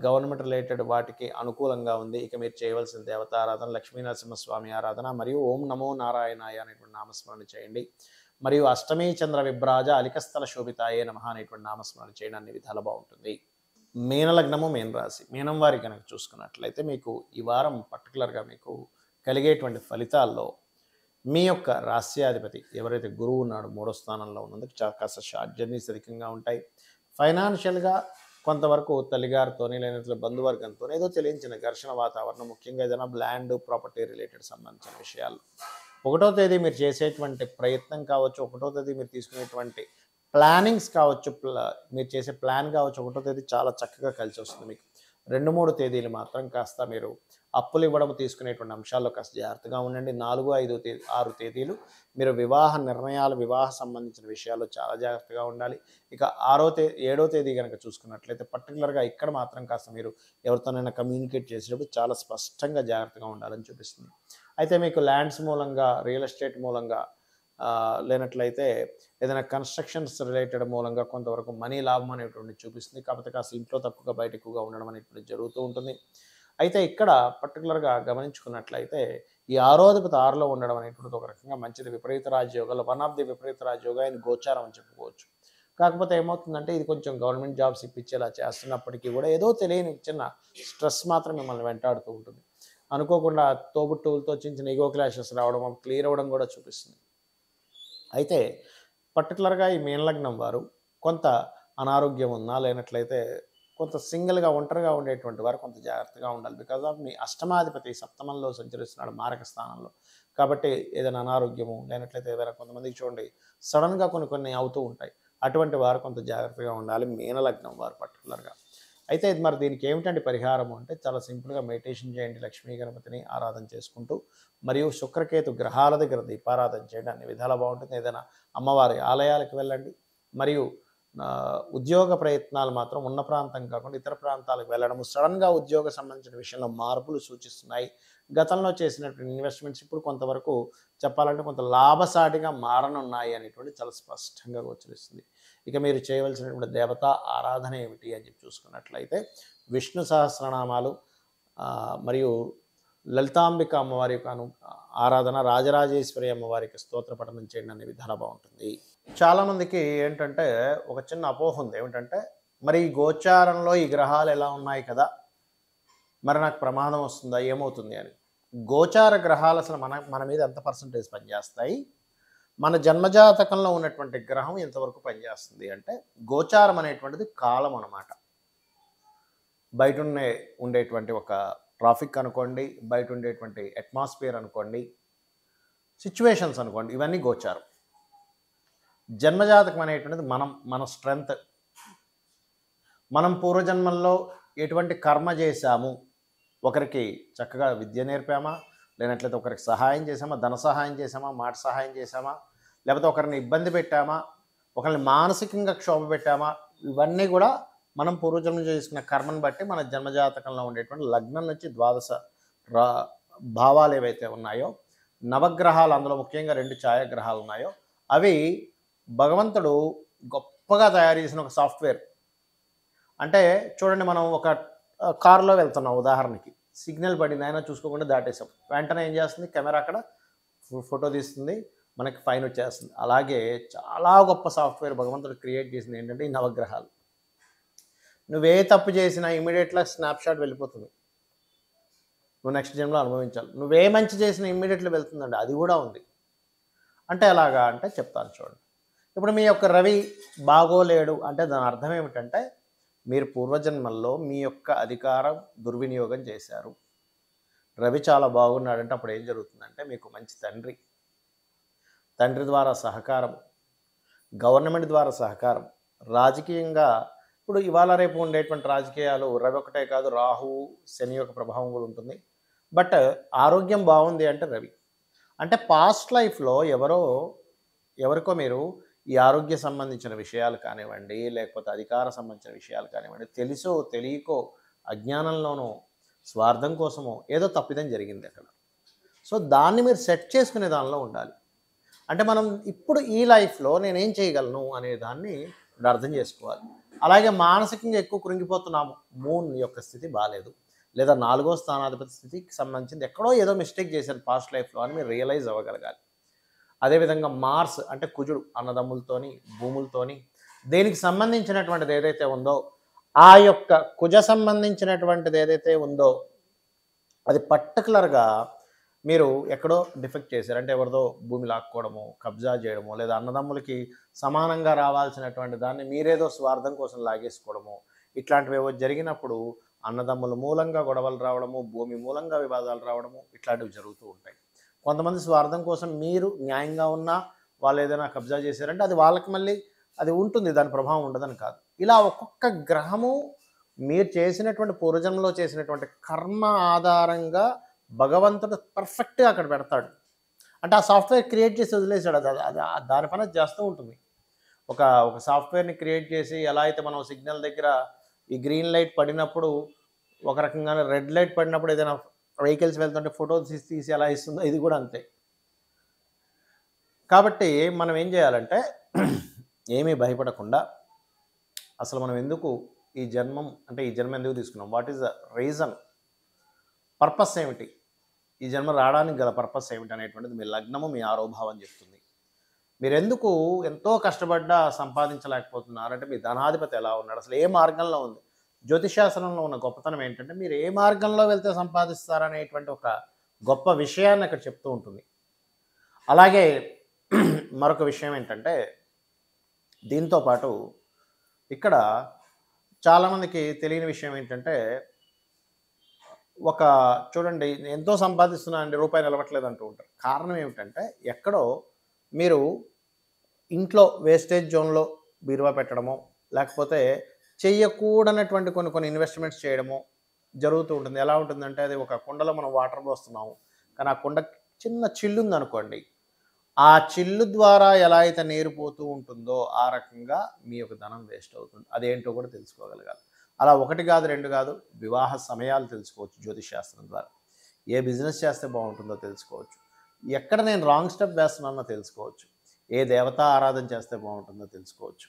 గవర్నమెంట్ రిలేటెడ్ వాటికి అనుకూలంగా ఉంది. ఇక మీరు చేయవలసిన దేవతారాధన లక్ష్మీనరసింహస్వామి ఆరాధన మరియు ఓం నమో నారాయణాయ అనేటువంటి నామస్మరణ చేయండి. మరియు అష్టమీ చంద్ర విభ్రాజ అలికస్థల శోభితాయే నమః అనేటువంటి నామస్మరణ చేయడం అన్ని విధాలు బాగుంటుంది. మీనలగ్నము మీన రాశి మీనం వారి కనుక చూసుకున్నట్లయితే మీకు ఈ వారం పర్టికులర్గా మీకు కలిగేటువంటి ఫలితాల్లో మీ యొక్క రాశ్యాధిపతి ఎవరైతే గురువు ఉన్నాడో 3వ స్థానంలో ఉన్నందుకు కాస్త షార్ట్ జర్నీస్ అధికంగా ఉంటాయి. ఫైనాన్షియల్గా కొంతవరకు తల్లిగారితోనే లేనట్లే బంధువర్గంతో ఏదో తెలియించిన ఘర్షణ వాతావరణం, ముఖ్యంగా ఏదైనా ల్యాండ్ ప్రాపర్టీ రిలేటెడ్ సంబంధించిన విషయాలు 1వ తేదీ మీరు చేసేటువంటి ప్రయత్నం కావచ్చు, 1వ తేదీ మీరు తీసుకునేటువంటి ప్లానింగ్స్ కావచ్చు, మీరు చేసే ప్లాన్ కావచ్చు 1వ తేదీ చాలా చక్కగా కలిసి వస్తుంది మీకు. 2, 3 తేదీలు మాత్రం కాస్త మీరు అప్పులు ఇవ్వడం తీసుకునేటువంటి అంశాల్లో కాస్త జాగ్రత్తగా ఉండండి. 4, 5, 6 తేదీలు మీరు వివాహ నిర్ణయాలు వివాహ సంబంధించిన విషయాల్లో చాలా జాగ్రత్తగా ఉండాలి. ఇక 7వ తేదీ కనుక చూసుకున్నట్లయితే పర్టికులర్గా ఇక్కడ మాత్రం కాస్త మీరు ఎవరితోనైనా కమ్యూనికేట్ చేసేటప్పుడు చాలా స్పష్టంగా జాగ్రత్తగా ఉండాలని చూపిస్తుంది. అయితే మీకు ల్యాండ్స్ మూలంగా రియల్ ఎస్టేట్ మూలంగా లేనట్లయితే ఏదైనా కన్స్ట్రక్షన్స్ రిలేటెడ్ మూలంగా కొంతవరకు మనీ లాభం అనేటువంటి చూపిస్తుంది. కాకపోతే కాస్త ఇంట్లో తక్కువగా బయట ఎక్కువగా ఉండడం అనేటువంటి జరుగుతూ ఉంటుంది. అయితే ఇక్కడ పర్టికులర్గా గమనించుకున్నట్లయితే ఈ 6వ అధిపతి 6లో ఉండడం అనేటువంటిది ఒక రకంగా మంచిది. విపరీత రాజయోగాలు వన్ ఆఫ్ ది విపరీత రాజయోగ ఆయన గోచారం అని చెప్పుకోవచ్చు. కాకపోతే ఏమవుతుందంటే ఇది కొంచెం గవర్నమెంట్ జాబ్స్ ఇప్పించేలా చేస్తున్నప్పటికీ కూడా ఏదో తెలియని చిన్న స్ట్రెస్ మాత్రం మిమ్మల్ని వెంటాడుతూ ఉంటుంది. అనుకోకుండా తోబుట్టువులతో చిన్న ఈగో క్లాషెస్ రావడం క్లియర్ అవ్వడం కూడా చూపిస్తుంది. అయితే పర్టికులర్గా ఈ మీనలగ్నం వారు కొంత అనారోగ్యం ఉన్నా లేనట్లయితే కొంత సింగిల్గా ఒంటరిగా ఉండేటువంటి వారు కొంత జాగ్రత్తగా ఉండాలి. బికాజ్ ఆఫ్ మీ అష్టమాధిపతి సప్తమంలో సంచరిస్తున్నాడు మారక స్థానంలో. కాబట్టి ఏదైనా అనారోగ్యము లేనట్లయితే ఏదైనా కొంతమందికి చూడండి సడన్గా కొన్ని అవుతూ ఉంటాయి. అటువంటి వారు కొంత జాగ్రత్తగా ఉండాలి మీనలగ్నం వారు పర్టికులర్గా. అయితే మరి దీనికి ఏమిటండి పరిహారం అంటే చాలా సింపుల్గా మెడిటేషన్ చేయండి, లక్ష్మీ గణపతిని ఆరాధన చేసుకుంటూ, మరియు శుక్రకేతు గ్రహాల దగ్గర దీపారాధన చేయండి, అన్ని విధాలా బాగుంటుంది. ఏదైనా అమ్మవారి ఆలయాలకు వెళ్ళండి. మరియు ఉద్యోగ ప్రయత్నాలు మాత్రం ఉన్న ప్రాంతం కాకుండా ఇతర ప్రాంతాలకు వెళ్ళడము సడన్గా ఉద్యోగ సంబంధించిన విషయంలో మార్పులు సూచిస్తున్నాయి. గతంలో చేసినటువంటి ఇన్వెస్ట్మెంట్స్ ఇప్పుడు కొంతవరకు చెప్పాలంటే కొంత లాభసాటిగా మారనున్నాయి అనేటువంటి చాలా స్పష్టంగా గోచరిస్తుంది. ఇక మీరు చేయవలసినటువంటి దేవతా ఆరాధన ఏమిటి అని చెప్పి చూసుకున్నట్లయితే విష్ణు సహస్రనామాలు మరియు లలితాంబిక అమ్మవారి యొక్క ఆరాధన, రాజరాజేశ్వరి అమ్మవారికి స్తోత్ర పఠనం చేయడం అనే విధానం బాగుంటుంది. చాలామందికి ఏంటంటే ఒక చిన్న అపోహ ఉంది. ఏమిటంటే మరి ఈ గోచారంలో ఈ గ్రహాలు ఎలా ఉన్నాయి కదా, మరి నాకు ప్రమాదం వస్తుందా ఏమవుతుంది అని. గోచార గ్రహాలు అసలు మన మీద ఎంత పర్సంటేజ్ పనిచేస్తాయి, మన జన్మజాతకంలో ఉన్నటువంటి గ్రహం ఎంతవరకు పనిచేస్తుంది అంటే గోచారం అనేటువంటిది కాలం అన్నమాట. బయట ఉండేటువంటి ఒక ట్రాఫిక్ అనుకోండి, బయట ఉండేటువంటి అట్మాస్ఫియర్ అనుకోండి, సిచ్యువేషన్స్ అనుకోండి, ఇవన్నీ గోచారం. జన్మజాతకం అనేటువంటిది మన స్ట్రెంగ్త్, మనం పూర్వజన్మల్లో ఎటువంటి కర్మ చేశాము, ఒకరికి చక్కగా విద్య నేర్పామా, లేనట్లయితే ఒకరికి సహాయం చేసామా, ధన సహాయం చేసామా, మాట సహాయం చేసామా, లేకపోతే ఒకరిని ఇబ్బంది పెట్టామా, ఒకరిని మానసికంగా క్షోభ పెట్టామా, ఇవన్నీ కూడా మనం పూర్వజన్మ చేసుకున్న కర్మను బట్టి మన జన్మజాతకంలో ఉండేటువంటి లగ్నం నుంచి ద్వాదశ భావాలు ఏవైతే ఉన్నాయో, నవగ్రహాలు అందులో ముఖ్యంగా 2 ఛాయాగ్రహాలు ఉన్నాయో అవి భగవంతుడు గొప్పగా తయారు చేసిన ఒక సాఫ్ట్వేర్. అంటే చూడండి, మనం ఒక కారులో వెళ్తున్నాం ఉదాహరణకి, సిగ్నల్ పడింది అయినా చూసుకోకుండా దాటేసాం. వెంటనే ఏం చేస్తుంది కెమెరా అక్కడ ఫోటో తీస్తుంది, మనకి ఫైన్ వచ్చేస్తుంది. అలాగే చాలా గొప్ప సాఫ్ట్వేర్ భగవంతుడు క్రియేట్ చేసింది ఏంటంటే ఈ నవగ్రహాలు. నువ్వే తప్పు చేసినా ఇమ్మీడియట్‌గా స్నాప్‌షాట్ వెళ్ళిపోతుంది. నువ్వు నెక్స్ట్ జన్మలో అనుభవించాలి. నువ్వే మంచి చేసినా ఇమ్మీడియట్‌గా వెళ్తుందండి. అది కూడా ఉంది. అంటే ఎలాగా అంటే చెప్తాను చూడండి. ఇప్పుడు మీ యొక్క రవి బాగోలేడు అంటే దాని అర్థం ఏమిటంటే మీరు పూర్వజన్మల్లో మీ యొక్క అధికారం దుర్వినియోగం చేశారు. రవి చాలా బాగున్నాడంటే అప్పుడు ఏం జరుగుతుందంటే మీకు మంచి తండ్రి, తండ్రి ద్వారా సహకారం, గవర్నమెంట్ ద్వారా సహకారం, రాజకీయంగా ఇప్పుడు ఇవాళ రేపు ఉండేటువంటి రాజకీయాలు రవి ఒకటే కాదు, రాహువు శని యొక్క ప్రభావం కూడా ఉంటుంది. బట్ ఆరోగ్యం బాగుంది అంటే రవి. అంటే పాస్ట్ లైఫ్లో ఎవరికో మీరు ఈ ఆరోగ్య సంబంధించిన విషయాలు కానివ్వండి, లేకపోతే అధికార సంబంధించిన విషయాలు కానివ్వండి, తెలుసో తెలియకో అజ్ఞానంలోనో స్వార్థం కోసమో ఏదో తప్పిదం జరిగింది అక్కడ. సో దాన్ని మీరు సెట్ చేసుకునే దానిలో ఉండాలి. అంటే మనం ఇప్పుడు ఈ లైఫ్లో నేనేం చేయగలను అనే దాన్ని ఇప్పుడు అర్థం చేసుకోవాలి. అలాగే మానసికంగా ఎక్కువ కృంగిపోతున్నాము, మూన్ యొక్క స్థితి బాగాలేదు, లేదా 4వ స్థానాధిపతి స్థితికి సంబంధించింది ఎక్కడో ఏదో మిస్టేక్ చేశాను పాస్ట్ లైఫ్లో అని మీరు రియలైజ్ అవ్వగలగాలి. అదేవిధంగా మార్స్ అంటే కుజుడు అన్నదమ్ములతోని, భూములతోని, దేనికి సంబంధించినటువంటిది ఏదైతే ఉందో ఆ యొక్క కుజ సంబంధించినటువంటిది ఏదైతే ఉందో అది పర్టికులర్గా మీరు ఎక్కడో డిఫెక్ట్ చేశారు. అంటే ఎవరిదో భూమి లాక్కోవడము, కబ్జా చేయడము, లేదా అన్నదమ్ములకి సమానంగా రావాల్సినటువంటి దాన్ని మీరేదో స్వార్థం కోసం లాగేసుకోవడము, ఇట్లాంటివి ఏవో జరిగినప్పుడు అన్నదమ్ముల మూలంగా గొడవలు రావడము, భూమి మూలంగా వివాదాలు రావడము, ఇట్లాంటివి జరుగుతూ ఉంటాయి. కొంతమంది స్వార్థం కోసం మీరు న్యాయంగా ఉన్నా వాళ్ళు ఏదైనా కబ్జా చేశారంటే అది వాళ్ళకి మళ్ళీ అది ఉంటుంది, దాని ప్రభావం ఉండదని కాదు. ఇలా ఒక్కొక్క గ్రహము మీరు చేసినటువంటి పూర్వజన్మలో చేసినటువంటి కర్మ ఆధారంగా భగవంతుడు పర్ఫెక్ట్గా అక్కడ పెడతాడు. అంటే ఆ సాఫ్ట్వేర్ క్రియేట్ చేసి వదిలేశాడు. అది అది దాని పని చేస్తూ ఉంటుంది. ఒక ఒక సాఫ్ట్వేర్ని క్రియేట్ చేసి ఎలా అయితే మనం సిగ్నల్ దగ్గర ఈ గ్రీన్ లైట్ పడినప్పుడు ఒక రకంగానే రెడ్ లైట్ పడినప్పుడు ఏదైనా వెహికల్స్ వెళ్తుంటే ఫోటోస్ తీసి ఎలా ఇస్తుందో ఇది కూడా అంతే. కాబట్టి మనం ఏం చేయాలంటే ఏమీ భయపడకుండా అసలు మనం ఎందుకు ఈ జన్మం అంటే ఈ జన్మ ఎందుకు తీసుకున్నాం, what is the reason, purpose ఏమిటి, ఈ జన్మ రావడానికి గల పర్పస్ ఏమిటి అనేటువంటిది మీ లగ్నము మీ ఆరోభావం చెప్తుంది. మీరు ఎందుకు ఎంతో కష్టపడ్డా సంపాదించలేకపోతున్నారంటే మీ ధనాధిపతి ఎలా ఉన్నాడు, అసలు ఏ మార్గంలో ఉంది. జ్యోతిశాస్త్రంలో ఉన్న గొప్పతనం ఏంటంటే మీరు ఏ మార్గంలో వెళ్తే సంపాదిస్తారనేటువంటి ఒక గొప్ప విషయాన్ని అక్కడ చెప్తూ ఉంటుంది. అలాగే మరొక విషయం ఏంటంటే దీంతో పాటు ఇక్కడ చాలామందికి తెలియని విషయం ఏంటంటే ఒక చూడండి ఎంతో సంపాదిస్తున్నానండి రూపాయి నిలవట్లేదు అంటూ ఉంటారు. కారణం ఏమిటంటే ఎక్కడో మీరు ఇంట్లో వేస్టేజ్ జోన్లో బీరువా పెట్టడమో లేకపోతే చెయ్యకూడనటువంటి కొన్ని ఇన్వెస్ట్మెంట్స్ చేయడమో జరుగుతూ ఉంటుంది. ఎలా ఉంటుందంటే అది ఒక కుండలో మనం వాటర్ పోస్తున్నాము, కానీ ఆ కుండ చిన్న చిల్లు ఉందనుకోండి, ఆ చిల్లు ద్వారా ఎలా అయితే నీరు పోతూ ఉంటుందో ఆ రకంగా మీ యొక్క ధనం వేస్ట్ అవుతుంది. అదేంటో కూడా తెలుసుకోగలగాలి. అలా 1 కాదు 2 కాదు, వివాహ సమయాలు తెలుసుకోవచ్చు జ్యోతిష్ శాస్త్రం ద్వారా. ఏ బిజినెస్ చేస్తే బాగుంటుందో తెలుసుకోవచ్చు. ఎక్కడ నేను రాంగ్ స్టెప్ వేస్తున్నానో తెలుసుకోవచ్చు. ఏ దేవతా ఆరాధన చేస్తే బాగుంటుందో తెలుసుకోవచ్చు.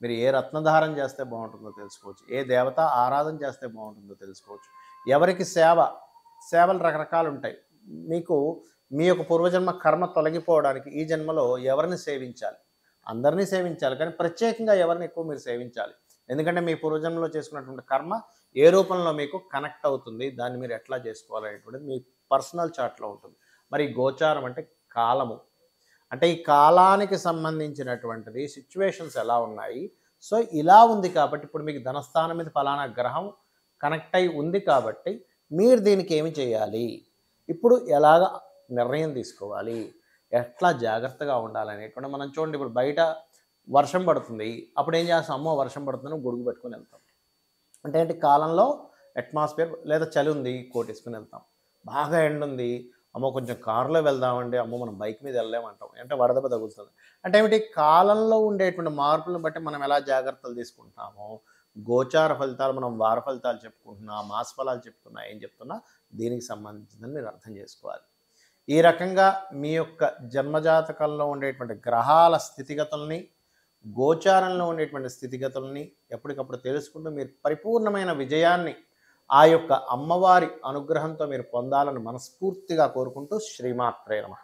మీరు ఏ రత్నధారం చేస్తే బాగుంటుందో తెలుసుకోవచ్చు. ఏ దేవతా ఆరాధన చేస్తే బాగుంటుందో తెలుసుకోవచ్చు. ఎవరికి సేవలు రకరకాలు ఉంటాయి. మీకు మీ యొక్క పూర్వజన్మ కర్మ తొలగిపోవడానికి ఈ జన్మలో ఎవరిని సేవించాలి, అందరినీ సేవించాలి, కానీ ప్రత్యేకంగా ఎవరిని ఎక్కువ మీరు సేవించాలి. ఎందుకంటే మీ పూర్వజన్మలో చేసుకున్నటువంటి కర్మ ఏ రూపంలో మీకు కనెక్ట్ అవుతుంది, దాన్ని మీరు ఎట్లా చేసుకోవాలనేటువంటిది మీ పర్సనల్ చార్ట్లో ఉంటుంది. మరి గోచారం అంటే కాలము, అంటే ఈ కాలానికి సంబంధించినటువంటిది సిచ్యువేషన్స్ ఎలా ఉన్నాయి. సో ఇలా ఉంది కాబట్టి ఇప్పుడు మీకు ధనస్థానం మీద ఫలానా గ్రహం కనెక్ట్ అయి ఉంది కాబట్టి మీరు దీనికి ఏమి చేయాలి, ఇప్పుడు ఎలాగ నిర్ణయం తీసుకోవాలి, ఎట్లా జాగ్రత్తగా ఉండాలనేటువంటి మనం చూడండి. ఇప్పుడు బయట వర్షం పడుతుంది, అప్పుడు ఏం చేస్తాం, అమ్మో వర్షం పడుతుందని గొడుగు పెట్టుకొని వెళ్తాం. అంటే ఏంటి, కాలంలో అట్మాస్ఫియర్ లేదా చలి ఉంది కోట్ వేసుకుని వెళ్తాం. బాగా ఎండ ఉంది, అమ్మో కొంచెం కారులో వెళ్దామండి, అమ్మో మనం బైక్ మీద వెళ్ళలేమంటాం, అంటే వడదెబ్బ తగులుతుంది. అంటే ఏమిటి, కాలంలో ఉండేటువంటి మార్పులను బట్టి మనం ఎలా జాగ్రత్తలు తీసుకుంటామో గోచార ఫలితాలు మనం వార ఫలితాలు చెప్పుకుంటున్నా, మాస ఫలాలు చెప్తున్నా, ఏం చెప్తున్నా దీనికి సంబంధించిందని మీరు అర్థం చేసుకోవాలి. ఈ రకంగా మీ యొక్క జన్మజాతకంలో ఉండేటువంటి గ్రహాల స్థితిగతుల్ని గోచారంలో ఉండేటువంటి స్థితిగతుల్ని ఎప్పటికప్పుడు తెలుసుకుంటూ మీరు పరిపూర్ణమైన విజయాన్ని ఆ యొక్క అమ్మవారి అనుగ్రహంతో మీరు పొందాలని మనస్ఫూర్తిగా కోరుకుంటూ శ్రీమాత్రే నమః.